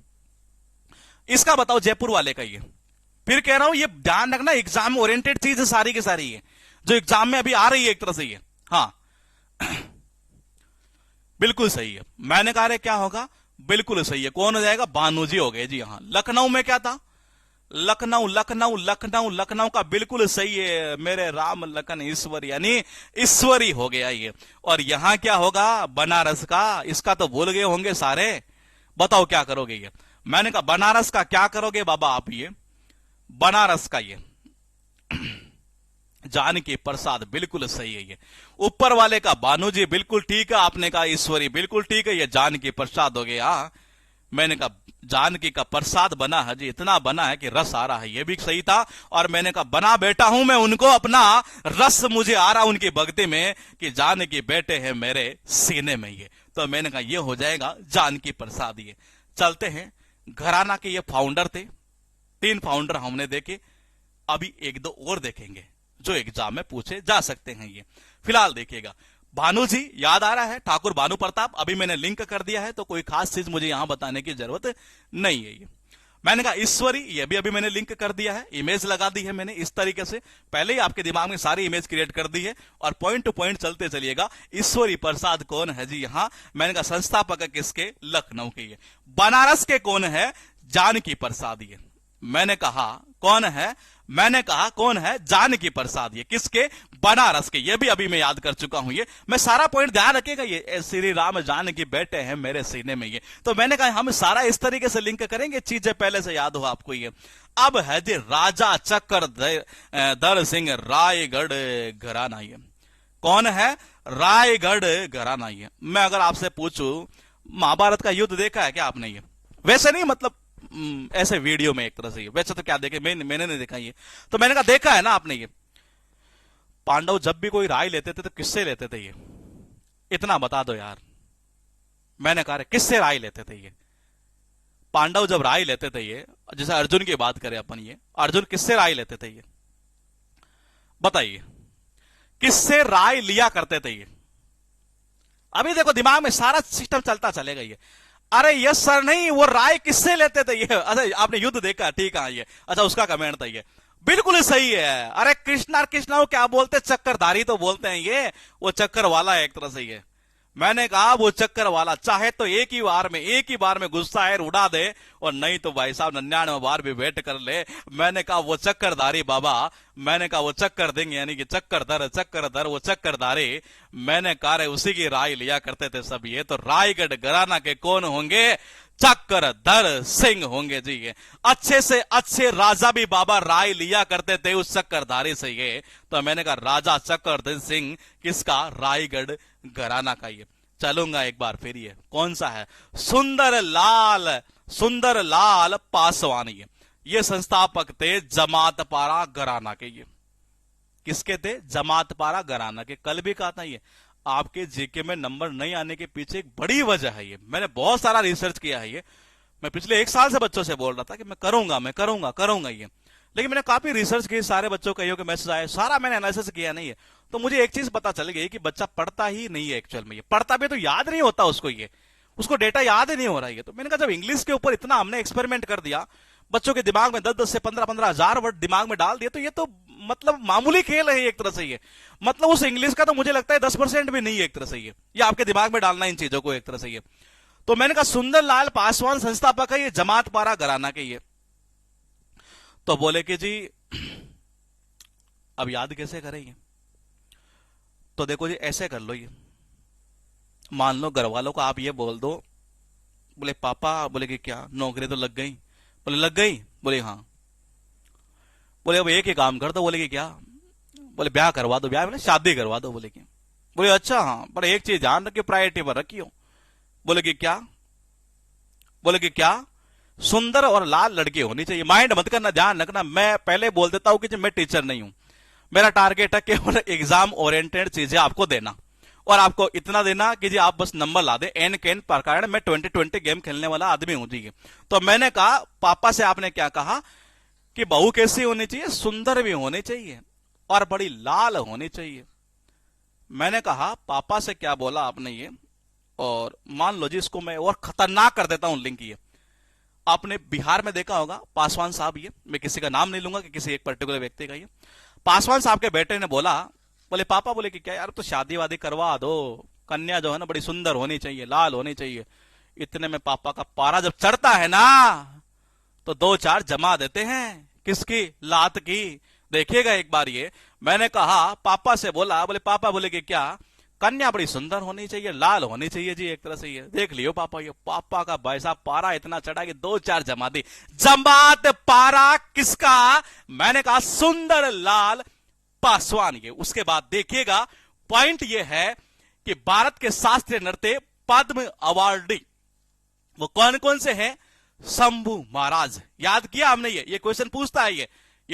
Speaker 1: इसका बताओ जयपुर वाले का। ये फिर कह रहा हूं ये ध्यान रखना, एग्जाम ओरिएंटेड चीज है सारी की सारी, है जो एग्जाम में अभी आ रही है एक तरह से। ये हाँ बिल्कुल सही है। मैंने कहा क्या होगा, बिल्कुल सही है। कौन हो जाएगा, भानु जी हो गए जी। हाँ लखनऊ में क्या था, लखनऊ लखनऊ लखनऊ लखनऊ का बिल्कुल सही है मेरे राम लखन ईश्वरी, यानी ईश्वरी हो गया ये। और यहां क्या होगा, बनारस का। इसका तो भूल गए होंगे सारे, बताओ क्या करोगे। ये मैंने कहा बनारस का क्या करोगे बाबा आप, ये बनारस का ये जानकी प्रसाद बिल्कुल सही है। ये ऊपर वाले का भानु जी बिल्कुल ठीक है, आपने कहा ईश्वरी बिल्कुल ठीक है, ये जानकी प्रसाद हो गया। मैंने कहा जानकी का प्रसाद बना है जी, इतना बना है कि रस आ रहा है, ये भी सही था। और मैंने कहा बना बेटा हूं मैं उनको, अपना रस मुझे आ रहा उनकी भक्ति में कि जानकी बैठे हैं मेरे सीने में। ये तो मैंने कहा ये हो जाएगा जानकी प्रसाद। ये चलते हैं, घराना के ये फाउंडर थे, 3 फाउंडर हमने देखे, अभी 1-2 और देखेंगे जो एग्जाम में पूछे जा सकते हैं। ये फिलहाल देखिएगा, भानु जी याद आ रहा है, ठाकुर भानु प्रताप, अभी मैंने लिंक कर दिया है तो कोई खास चीज मुझे यहां बताने की जरूरत नहीं है। ये मैंने कहा ईश्वरी, ये भी अभी मैंने लिंक कर दिया है, इमेज लगा दी है मैंने इस तरीके से, पहले ही आपके दिमाग में सारी इमेज क्रिएट कर दी है और पॉइंट टू पॉइंट चलते चलिएगा। ईश्वरी प्रसाद कौन है जी? यहां मैंने कहा संस्थापक किसके? लखनऊ के। ये बनारस के कौन है? जानकी प्रसाद। ये मैंने कहा कौन है? मैंने कहा कौन है? जानकी प्रसाद। ये किसके? बनारस के। ये भी अभी मैं याद कर चुका हूं। ये मैं सारा पॉइंट ध्यान रखिएगा, ये श्री राम जानकी बैठे हैं मेरे सीने में। ये तो मैंने कहा हम सारा इस तरीके से लिंक करेंगे, चीजें पहले से याद हो आपको। ये अब है जी राजा चक्रधर सिंह रायगढ़ घराना। ये कौन है? रायगढ़ घराना। ये मैं अगर आपसे पूछूं महाभारत का युद्ध देखा है क्या आपने? ये वैसे नहीं, मतलब ऐसे वीडियो में एक तरह से। वैसे तो क्या देखे, मैंने नहीं देखा ये, तो मैंने कहा देखा है ना आपने। ये पांडव जब भी कोई राय लेते थे तो किससे लेते थे? ये इतना बता दो यार। मैंने कहा किससे राय लेते थे? ये पांडव जब राय लेते थे, ये जैसे अर्जुन की बात करें अपन, ये अर्जुन किससे राय लेते थे? ये बताइए, किससे राय लिया करते थे? ये अभी देखो दिमाग में सारा सिस्टम चलता चलेगा। ये अरे यस सर नहीं, वो राय किससे लेते थे? ये अच्छा आपने युद्ध देखा, ठीक है। ये अच्छा उसका कमेंट था। ये बिल्कुल सही है। अरे कृष्णा कृष्णा क्या बोलते? चक्करधारी तो बोलते हैं। ये वो चक्कर वाला है एक तरह से। ये मैंने कहा वो चक्कर वाला चाहे तो एक ही बार में गुस्सा है उड़ा दे, और नहीं तो भाई साहब 99 बार भी वेट कर ले। मैंने कहा वो चक्करधारी बाबा, मैंने कहा वो चक्कर देंगे, यानी कि चक्करधर वो चक्करधारी। मैंने कहा उसी की राय लिया करते थे सब। ये तो रायगढ़ घराना के कौन होंगे? चक्रधर सिंह होंगे जी। ये अच्छे से अच्छे राजा भी बाबा राय लिया करते थे उस चक्रधारी से। ये तो मैंने कहा राजा चक्रधर सिंह किसका? रायगढ़ घराना का। ये चलूंगा एक बार फिर। ये कौन सा है? सुंदर लाल पासवान। ये संस्थापक थे जमात पारा घराना के। ये किसके थे? जमात पारा घराना के। कल भी कहा था ये आपके जीके में नंबर नहीं आने के पीछे एक बड़ी वजह है। ये मैंने बहुत सारा रिसर्च किया है। ये मैं पिछले 1 साल से बच्चों से बोल रहा था कि मैं करूंगा ये, लेकिन मैंने काफी रिसर्च की, सारे बच्चों का के मैसेज आए, सारा मैंने एनालिसिस किया नहीं है। तो मुझे एक चीज पता चल गई कि बच्चा पढ़ता ही नहीं है एक्चुअल में। ये पढ़ता भी तो याद नहीं होता उसको, ये उसको डेटा याद ही नहीं हो रहा है। तो मैंने कहा जब इंग्लिश के ऊपर इतना हमने एक्सपेरिमेंट कर दिया, बच्चों के दिमाग में 10-10 से 15-15 हजार वर्ड दिमाग में डाल दिए, तो ये तो मतलब मामूली खेल है एक तरह से। ये मतलब उस इंग्लिश का तो मुझे लगता है 10% भी नहीं है एक तरह से। ये आपके दिमाग में डालना इन चीजों को एक तरह से। ये तो मैंने कहा सुंदरलाल पासवान संस्थापक है ये जमात पारा घराना के। ये तो बोले कि जी अब याद कैसे करेंगे? तो देखो जी ऐसे कर लो। ये मान लो घर वालों को आप ये बोल दो, बोले पापा, बोले कि क्या नौकरी तो लग गई? बोले लग गई? बोले हाँ। बोले अब एक ही काम कर दो। बोले कि क्या? बोले ब्याह करवा दो। ब्याह में शादी करवा दो। बोले कि बोले अच्छा हाँ, पर एक चीज ध्यान रखियो, प्रायोरिटी पर रखियो। बोले कि क्या? बोले कि क्या? सुंदर और लाल लड़की होनी चाहिए। माइंड मत करना, ध्यान रखना। मैं पहले बोल देता हूं कि मैं टीचर नहीं हूं, मेरा टारगेट है केवल एग्जाम ओरिएंटेड चीजें आपको देना, और आपको इतना देना कि जी आप बस नंबर ला दे। एन केन प्रकार मैं 2020 गेम खेलने वाला आदमी हूं जी। तो मैंने कहा पापा से, आपने क्या कहा कि बहू कैसी होनी चाहिए? सुंदर भी होनी चाहिए और बड़ी लाल होनी चाहिए। मैंने कहा पापा से क्या बोला आपने? ये और मान लो जी इसको मैं और खतरनाक कर देता हूं लिंक। ये आपने बिहार में देखा होगा पासवान साहब, ये मैं किसी का नाम नहीं लूंगा कि किसी एक पर्टिकुलर व्यक्ति का। ये पासवान साहब के बेटे ने बोला, बोले पापा, बोले कि क्या यार तो शादी वादी करवा दो, कन्या जो है ना बड़ी सुंदर होनी चाहिए, लाल होनी चाहिए। इतने में पापा का पारा जब चढ़ता है ना तो 2-4 जमा देते हैं। किसकी? लात की। देखिएगा एक बार। ये मैंने कहा पापा से बोला, बोले पापा, बोले कि क्या? कन्या बड़ी सुंदर होनी चाहिए, लाल होनी चाहिए जी एक तरह से। ये देख लियो पापा, ये पापा का भाई साहब पारा इतना चढ़ा कि 2-4 जमा दी। जमात पारा किसका? मैंने कहा सुंदर लाल पासवान। ये उसके बाद देखिएगा पॉइंट ये है कि भारत के शास्त्रीय नृत्य पद्म अवार्डी वो कौन कौन से हैं? शंभू महाराज। याद किया हमने? ये क्वेश्चन पूछता है ये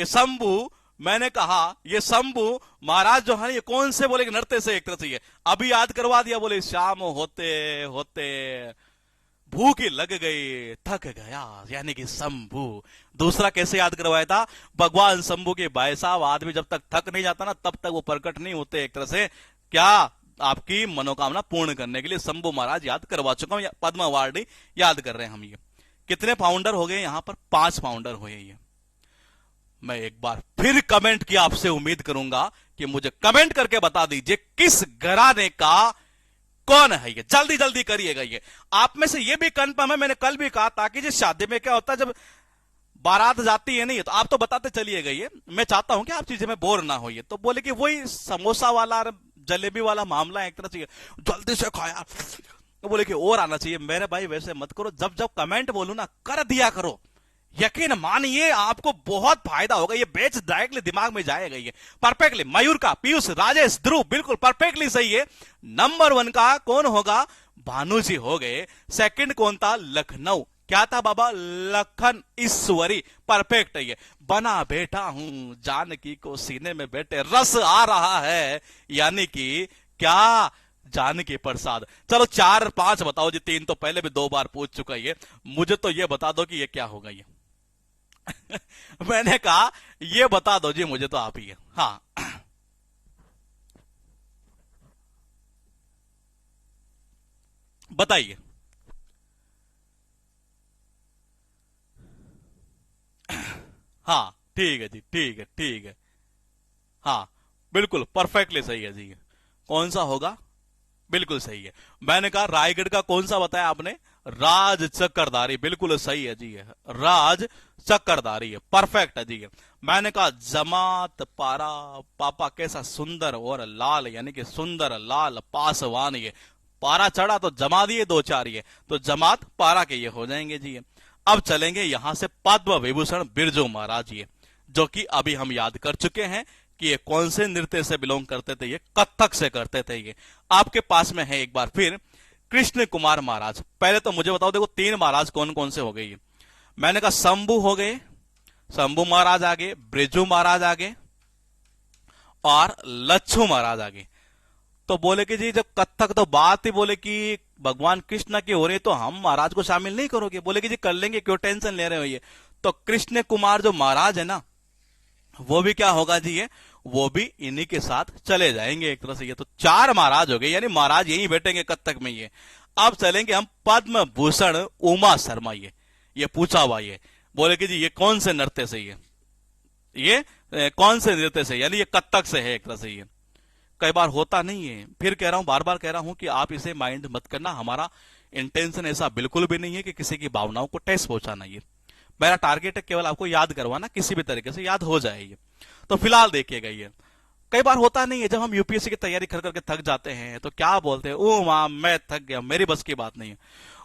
Speaker 1: शंभू। मैंने कहा ये शंभू महाराज जो है ये कौन से? बोले नृत्य से एक तरह से। ये अभी याद करवा दिया। बोले शाम होते होते भूख लग गई, थक गया, यानी कि शंभू। दूसरा कैसे याद करवाया था? भगवान शंभू के भाई साहब आदमी जब तक थक नहीं जाता ना तब तक वो प्रकट नहीं होते एक तरह से। क्या? आपकी मनोकामना पूर्ण करने के लिए शंभू महाराज याद करवा चुका हूं। पद्म अवार्ड याद कर रहे हैं हम। ये कितने फाउंडर हो गए यहां पर? 5 फाउंडर हुए ये। मैं एक बार फिर कमेंट की आपसे उम्मीद करूंगा कि मुझे कमेंट करके बता दीजिए किस घराने का कौन है ये। जल्दी जल्दी करिएगा ये। आप में से ये भी कंफर्म है, मैंने कल भी कहा, ताकि जिस शादी में क्या होता है जब बारात जाती है नहीं तो आप तो बताते चलिएगा ये। मैं चाहता हूं कि आप चीजें में बोर ना होइए। तो बोले कि वही समोसा वाला जलेबी वाला मामला है एक तरह से, जल्दी से खाया, तो बोले कि और आना चाहिए। मेरे भाई वैसे मत करो, जब जब कमेंट बोलू ना कर दिया करो। यकीन मानिए आपको बहुत फायदा होगा। ये बैच डायरेक्टली दिमाग में जाएगा ये परफेक्टली। मयूर का, पीयूष, राजेश, ध्रुव बिल्कुल परफेक्टली सही है। नंबर 1 का कौन होगा? भानु जी हो गए। सेकंड कौन था? लखनऊ। क्या था बाबा? लखन ईश्वरी। परफेक्ट है ये। बना बैठा हूं जानकी को सीने में बैठे, रस आ रहा है, यानी कि क्या? जानकी प्रसाद। चलो 4 5 बताओ जी। 3 तो पहले भी 2 बार पूछ चुका है। मुझे तो ये बता दो कि ये क्या होगा ये। मैंने कहा ये बता दो जी मुझे, तो आप ही है। हाँ बताइए। हाँ ठीक है जी, ठीक है, ठीक है। हाँ बिल्कुल परफेक्टली सही है जी। कौन सा होगा? बिल्कुल सही है। मैंने कहा रायगढ़ का कौन सा बताया आपने? राज चक्रधारी। बिल्कुल सही है जी। राज चक्रधारी है, परफेक्ट है जी। मैंने कहा जमात पारा। पापा कैसा सुंदर और लाल, यानी कि सुंदर लाल पासवान। ये पारा चढ़ा तो जमा दिए 2 4 ये, तो जमात पारा के ये हो जाएंगे जी। अब चलेंगे यहां से पद्म विभूषण बिरजू महाराज ये, जो कि अभी हम याद कर चुके हैं कि ये कौन से नृत्य से बिलोंग करते थे? ये कथक से करते थे ये। आपके पास में है एक बार फिर कृष्ण कुमार महाराज। पहले तो मुझे बताओ, देखो 3 महाराज कौन कौन से हो गए? मैंने कहा शंभू हो गए, शंभू महाराज आगे, ब्रिजू महाराज आगे और लच्छू महाराज आगे। तो बोले कि जी जब कथक तो बात ही बोले कि भगवान कृष्ण की हो रही, तो हम महाराज को शामिल नहीं करोगे? बोले कि जी कर लेंगे, क्यों टेंशन ले रहे हो ये। तो कृष्ण कुमार जो महाराज है ना, वो भी क्या होगा जी? ये वो भी इन्हीं के साथ चले जाएंगे एक तरह से। ये तो 4 महाराज हो गए, यानी महाराज यहीं बैठेंगे कथक में ये। अब चलेंगे हम पद्म भूषण उमा शर्मा ये पूछा हुआ ये। बोले कि जी ये कौन से नृत्य से? ये कौन से नृत्य से? यानी ये कथक से है एक तरह से ये। कई बार होता नहीं है, फिर कह रहा हूं, बार बार कह रहा हूं कि आप इसे माइंड मत करना। हमारा इंटेंशन ऐसा बिल्कुल भी नहीं है कि किसी की भावनाओं को ठेस पहुंचाना। ये मेरा टारगेट है केवल आपको याद करवाना, किसी भी तरीके से याद हो जाए ये। तो फिलहाल देखिएगा ये, कई बार होता नहीं है जब हम यूपीएससी की तैयारी कर करके थक जाते हैं तो क्या बोलते हैं? ओ माँ मैं थक गया, मेरी बस की बात नहीं है।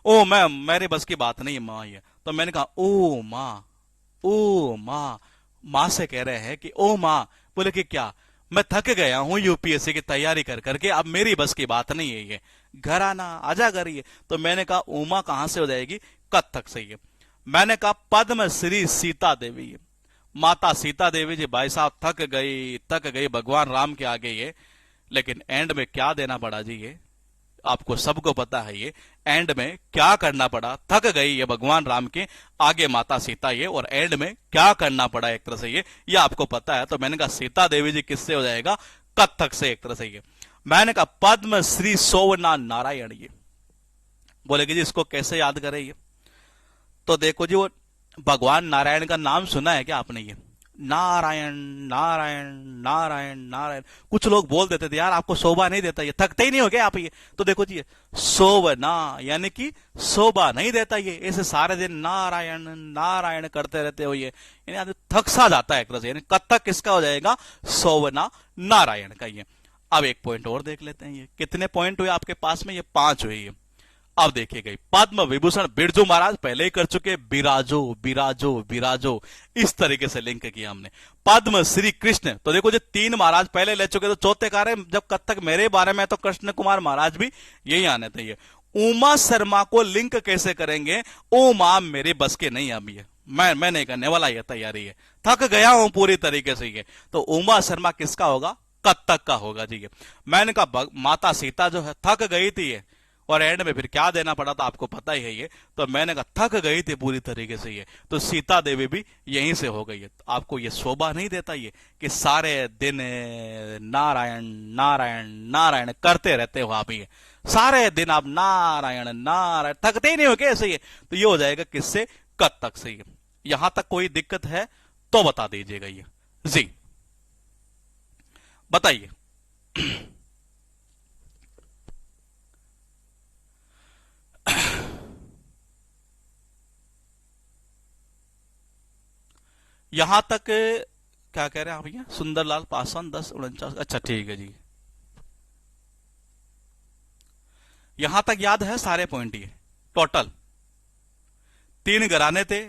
Speaker 1: ओ मैं मेरी बस की बात नहीं है माँ ये। तो मैंने कहा ओ माँ, ओ माँ। माँ से कह रहे हैं कि ओ माँ। बोले कि क्या? मैं थक गया हूं यूपीएससी की तैयारी कर करके, अब मेरी बस की बात नहीं है ये, घर आना, आजा घर ये। तो मैंने कहा उमा कहां से हो जाएगी? कथक से ये। मैंने कहा पद्म श्री सीता देवी ये, माता सीता देवी जी भाई साहब थक गई भगवान राम के आगे ये। लेकिन एंड में क्या देना पड़ा जी? ये आपको सबको पता है ये एंड में क्या करना पड़ा। थक गई ये भगवान राम के आगे माता सीता ये, और एंड में क्या करना पड़ा एक तरह से ये आपको पता है। तो मैंने कहा सीता देवी जी किससे हो जाएगा? कथक से एक तरह से ये। मैंने कहा पद्म श्री सोवना नारायण ये। बोले कि जी इसको कैसे याद करें ये? तो देखो जी, वो भगवान नारायण का नाम सुना है क्या आपने? ये नारायण नारायण नारायण नारायण। कुछ लोग बोल देते थे यार आपको शोभा नहीं देता ये, थकते ही नहीं हो गए आप ये। तो देखो जी शोभना यानी कि शोभा नहीं देता ये, ऐसे सारे दिन नारायण नारायण करते रहते हो ये, यानी आदमी थक सा जाता है एक तरह से। यानी कथक किसका हो जाएगा? शोभना नारायण का ये। अब एक पॉइंट और देख लेते हैं, ये कितने पॉइंट हुए आपके पास में? ये 5 हुए ये। अब देखिएगा पद्म विभूषण बिरजू महाराज पहले ही कर चुके, बिराजो बिराजो बिराजो, इस तरीके से लिंक किया हमने। पद्म श्री कृष्ण, तो देखो जो 3 महाराज पहले ले चुके, तो चौथे कार्य जब कथक मेरे बारे में तो कृष्ण कुमार महाराज भी यही आने थे। उमा शर्मा को लिंक कैसे करेंगे? ओ मां मेरे बस के नहीं, अब ये मैं नहीं करने वाला, ये तैयारी है, थक गया हूं पूरी तरीके से ये। तो उमा शर्मा किसका होगा? कथक का होगा जी ये। मैंने कहा माता सीता जो है थक गई थी ये, और एंड में फिर क्या देना पड़ा था आपको पता ही है ये। तो मैंने कहा थक गई थी पूरी तरीके से ये। तो सीता देवी भी यहीं से हो गई है। तो आपको ये शोभा नहीं देता ये कि सारे दिन नारायण नारायण नारायण करते रहते हो आप ये, सारे दिन आप नारायण नारायण, थकते ही नहीं हो कैसे ये। तो ये हो जाएगा किससे, कद तक से ये। यहां तक कोई दिक्कत है तो बता दीजिएगा ये जी, बताइए। यहां तक क्या कह रहे हैं आप भैया, सुंदरलाल पासवान 1049, अच्छा ठीक है जी। यहां तक याद है सारे पॉइंट ये टोटल 3 घराने थे,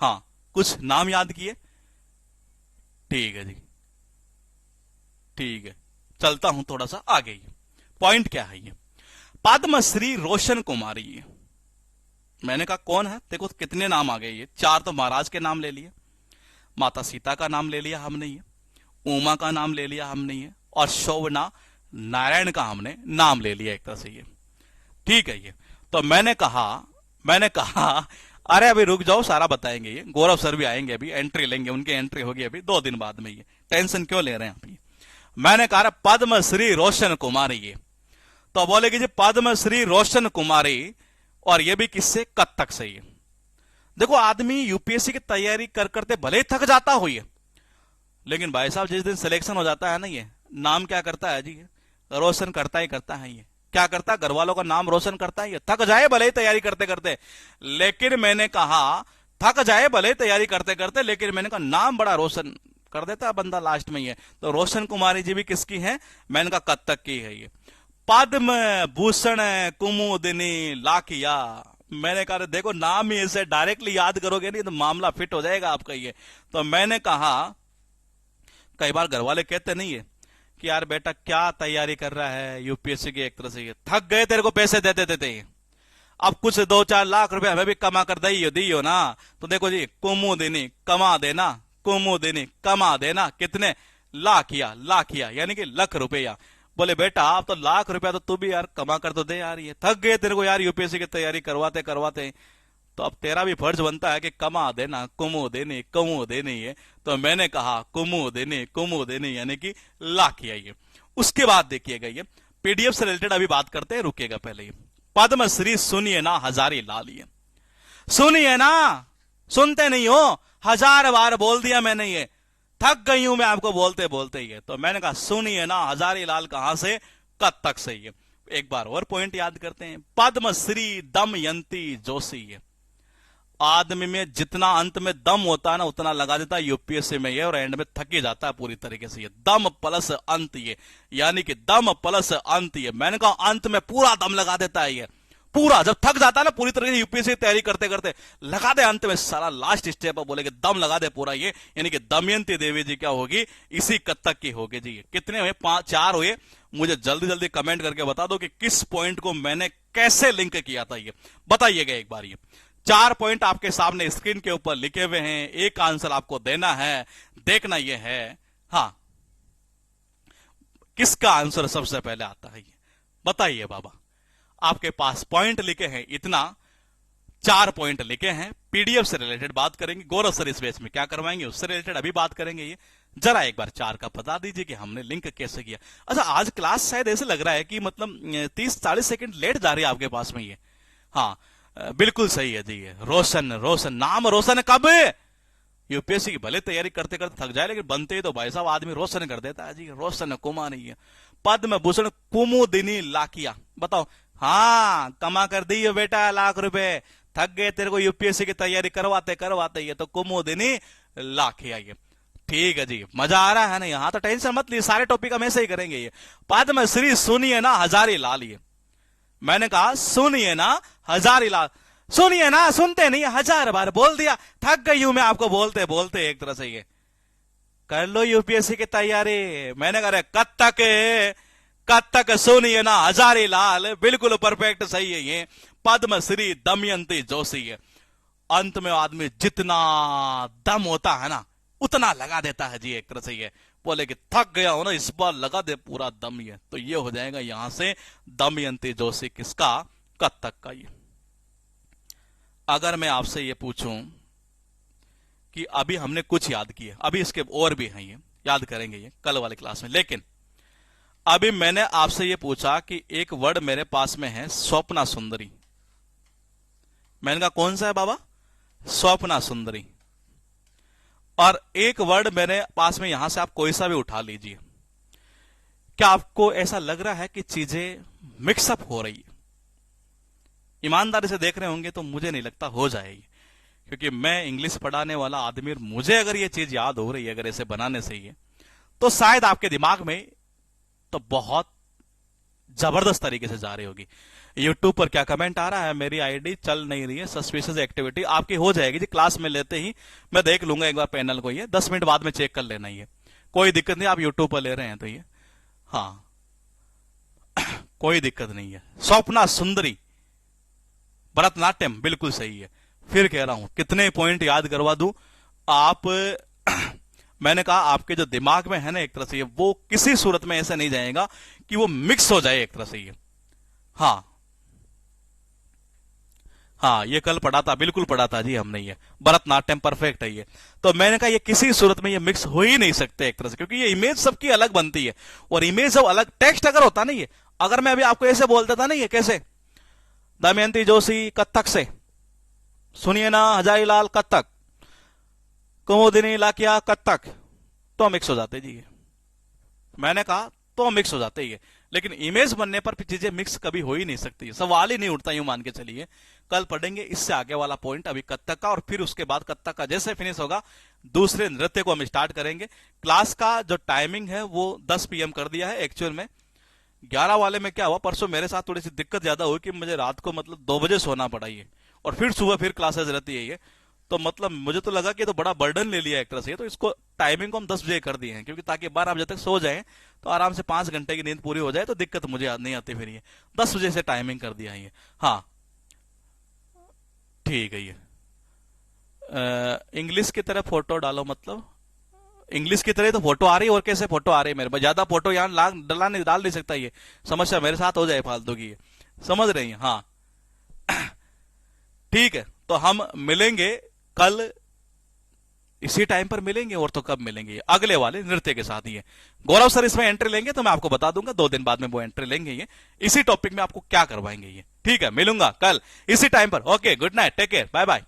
Speaker 1: हाँ कुछ नाम याद किए, ठीक है जी, ठीक है। चलता हूं थोड़ा सा आगे, ये पॉइंट क्या है ये, पद्मश्री रोशन कुमारी ये। मैंने कहा कौन है, देखो कितने नाम आ गए ये, 4 तो महाराज के नाम ले लिए, माता सीता का नाम ले लिया हमने ये, उमा का नाम ले लिया हमने ये, और शोभना नारायण का हमने नाम ले लिया एक तरह से ये, ठीक है ये। तो मैंने कहा अरे अभी रुक जाओ, सारा बताएंगे ये, गौरव सर भी आएंगे अभी, एंट्री लेंगे, उनकी एंट्री होगी अभी 2 दिन बाद में, ये टेंशन क्यों ले रहे हैं आप ये। मैंने कहा पद्मश्री रोशन कुमारी ये, तो बोलेगी जी पद्मश्री रोशन कुमारी, और ये भी किससे, कत्थक से ये। देखो आदमी यूपीएससी की तैयारी कर करते भले ही थक जाता हो ये, लेकिन भाई साहब जिस दिन सिलेक्शन हो जाता है ना, ये नाम क्या करता है जी, रोशन करता ही करता है ये। क्या करता है, घर वालों का नाम रोशन करता है ये, थक जाए भले ही तैयारी करते करते, लेकिन मैंने कहा थक जाए भले ही तैयारी करते करते, लेकिन मैंने कहा नाम बड़ा रोशन कर देता है बंदा लास्ट में ये। तो रोशन कुमारी जी भी किसकी है, मैंने कहा कत्थक की है ये। पद्म भूषण कुमुदिनी लाखिया, मैंने कहा देखो नाम ही ऐसे डायरेक्टली याद करोगे नहीं तो मामला फिट हो जाएगा आपका ये। तो मैंने कहा कई बार घर वाले कहते नहीं है कि यार बेटा क्या तैयारी कर रहा है यूपीएससी की, एक तरह से ये थक गए तेरे को पैसे देते देते, अब कुछ 2-4 लाख रुपए हमें भी कमा कर दियो ना। तो देखो जी कुमुदिनी कमा देना, कुमुदिनी कमा देना, कितने, लाखिया यानी कि लाख रुपया। बोले बेटा आप तो लाख रुपया तो तू भी यार कमा कर तो दे यार, ये थक गए तेरे को यार यूपीएससी की तैयारी करवाते करवाते, तो अब तेरा भी फर्ज बनता है कि कमा देना, कुमो देने ये। तो मैंने कहा कुमो देने यानी कि लाखिया ये। उसके बाद देखिएगा ये पीडीएफ से रिलेटेड अभी बात करते हैं, रुकिएगा पहले ये पद्मश्री सुनिए ना हजारी लाल ये, सुनिए ना, सुनते नहीं हो, 1000 बार बोल दिया मैंने ये, थक गई हूं मैं आपको बोलते बोलते ही। तो मैंने कहा सुनिए ना हजारी लाल कहां से, कत्थक से ये। एक बार और पॉइंट याद करते हैं, पद्मश्री दमयंती जोशी ये। आदमी में जितना अंत में दम होता है ना उतना लगा देता है यूपीएससी में ये, और एंड में थक ही जाता है पूरी तरीके से ये, दम प्लस अंत ये, यानी कि दम प्लस अंत ये। मैंने कहा अंत में पूरा दम लगा देता है ये, पूरा जब थक जाता है ना पूरी तरीके से यूपीएससी की तैयारी करते करते, लगा दे अंत में सारा लास्ट स्टेप पर बोले कि दम लगा दे पूरा ये, यानी कि दमयंती देवी जी क्या होगी, इसी कत्थक की होगी जी। कितने हुए, 4 हुए। मुझे जल्दी जल्दी कमेंट करके बता दो कि किस पॉइंट को मैंने कैसे लिंक किया था ये, बताइएगा एक बार। ये 4 पॉइंट आपके सामने स्क्रीन के ऊपर लिखे हुए हैं, एक आंसर आपको देना है, देखना यह है हाँ किसका आंसर सबसे पहले आता है ये बताइए बाबा। आपके पास पॉइंट लिखे हैं इतना, 4 पॉइंट लिखे हैं, पीडीएफ से रिलेटेड बात करेंगे, गौरव सर इस बेस में क्या करवाएंगे उससे रिलेटेड अभी बात करेंगे। ये जरा एक बार 4 का बता दीजिए कि हमने लिंक कैसे किया। अच्छा आज क्लास शायद ऐसे लग रहा है कि मतलब 30-40 सेकंड लेट जा रही है आपके पास में ये, हाँ बिल्कुल सही है जी। ये रोशन नाम रोशन कब, यूपीएससी की भले तैयारी करते करते थक जाए, लेकिन बनते ही तो भाई साहब आदमी रोशन कर देता है जी, रोशन कुमारी है। पद्म भूषण कुमुदिनी लाखिया, बताओ हाँ कमा कर दी है बेटा लाख रुपए, थक गए तेरे को यूपीएससी की तैयारी करवाते करवाते, ये तो कुमुदिनी लाखिया ये। ठीक है जी, मजा आ रहा है ना, यहाँ तो टेंशन मत लीजिए, सारे टॉपिक हम ऐसे ही करेंगे। ये पद्मश्री सुनिए ना हजारी लाल ये, मैंने कहा सुनिए ना हजारी लाल, सुनिए ना, सुनते नहीं, 1000 बार बोल दिया, थक गई हूं मैं आपको बोलते बोलते एक तरह से ये। कर लो यूपीएससी की तैयारी, मैंने कहा कत्थक सुनिए ना हजारी लाल, बिल्कुल परफेक्ट सही है ये, पद्मश्री दमयंती जोशी है। अंत में आदमी जितना दम होता है ना उतना लगा देता है जी, एक तरह से ये बोले कि थक गया हो ना, इस बार लगा दे पूरा दम। ये तो ये हो जाएगा यहां से दमयंती जोशी किसका, कत्थक का। ये अगर मैं आपसे ये पूछूं कि अभी हमने कुछ याद किए, अभी इसके और भी हैं, ये याद करेंगे ये कल वाले क्लास में, लेकिन अभी मैंने आपसे ये पूछा कि एक वर्ड मेरे पास में है स्वप्ना सुंदरी। मैंने कहा कौन सा है बाबा, स्वप्ना सुंदरी। और एक वर्ड मेरे पास में यहां से आप कोई सा भी उठा लीजिए। क्या आपको ऐसा लग रहा है कि चीजें मिक्सअप हो रही है? ईमानदारी से देख रहे होंगे तो मुझे नहीं लगता हो जाएगी, क्योंकि मैं इंग्लिश पढ़ाने वाला आदमी, मुझे अगर ये चीज याद हो रही है, अगर ऐसे बनाने से ही, तो शायद आपके दिमाग में तो बहुत जबरदस्त तरीके से जा रही होगी। यूट्यूब पर क्या कमेंट आ रहा है, मेरी आईडी चल नहीं रही है, सस्पिशियस एक्टिविटी। आपकी हो जाएगी जी, क्लास में लेते ही मैं देख लूंगा एक बार पैनल को, ये 10 मिनट बाद में चेक कर लेना, ये कोई दिक्कत नहीं। आप यूट्यूब पर ले रहे हैं तो ये हाँ कोई दिक्कत नहीं है। स्वप्ना सुंदरी, भरतनाट्यम, बिल्कुल सही है। फिर कह रहा हूं कितने पॉइंट याद करवा दूं आप मैंने कहा आपके जो दिमाग में है ना एक तरह से, वो किसी सूरत में ऐसे नहीं जाएगा कि वो मिक्स हो जाए एक तरह से ये। हाँ हाँ, ये कल पढ़ा था, बिल्कुल पढ़ा था जी हमने, ये भरतनाट्यम परफेक्ट है ये। तो मैंने कहा ये किसी सूरत में ये मिक्स हो ही नहीं सकते एक तरह से, क्योंकि ये इमेज सबकी अलग बनती है, और इमेज जब अलग, टेक्स्ट अगर होता नहीं है, अगर मैं अभी आपको ऐसे बोलता था नहीं है, कैसे दमयंती जोशी कत्थक से, सुनिए ना हजारीलाल कत्थक, कुमुदिनी लाकिया कत्थक, तो मिक्स हो जाते जी ये। मैंने कहा तो मिक्स हो जाते ही है, लेकिन इमेज बनने पर चीजें मिक्स कभी हो ही नहीं सकती, सवाल ही नहीं उठता, यूं मान के चलिए। कल पढ़ेंगे इससे आगे वाला पॉइंट, अभी कत्थक का, और फिर उसके बाद कत्थक का जैसे फिनिश होगा दूसरे नृत्य को हम स्टार्ट करेंगे। क्लास का जो टाइमिंग है वो 10 PM कर दिया है, एक्चुअल में 11 वाले में क्या हुआ, परसों मेरे साथ थोड़ी सी दिक्कत ज्यादा हुई कि मुझे रात को मतलब 2 बजे सोना पड़ा ये, और फिर सुबह फिर क्लासेस रहती है ये, तो मतलब मुझे तो लगा कि तो बड़ा बर्डन ले लिया एक तरह से, तो इसको टाइमिंग को हम 10 बजे कर दिए हैं, क्योंकि ताकि 12 बजे तक सो जाएं तो आराम से 5 घंटे की नींद पूरी हो जाए, तो दिक्कत मुझे नहीं आती। फिर ये 10 बजे से टाइमिंग कर दिया है ये। हाँ ठीक है। ये इंग्लिश की तरह फोटो डालो, मतलब इंग्लिश की तरह तो फोटो आ रही है, और कैसे फोटो आ रही है मेरे पास, ज्यादा फोटो यहाँ डाल नहीं सकता, ये समस्या मेरे साथ हो जाए फालतू की, ये समझ रही है। हाँ ठीक है, तो हम मिलेंगे कल इसी टाइम पर मिलेंगे, और तो कब मिलेंगे, अगले वाले नृत्य के साथ ही है। गौरव सर इसमें एंट्री लेंगे तो मैं आपको बता दूंगा, 2 दिन बाद में वो एंट्री लेंगे, ये इसी टॉपिक में आपको क्या करवाएंगे ये। ठीक है, मिलूंगा कल इसी टाइम पर। Okay, good night, take care, bye bye.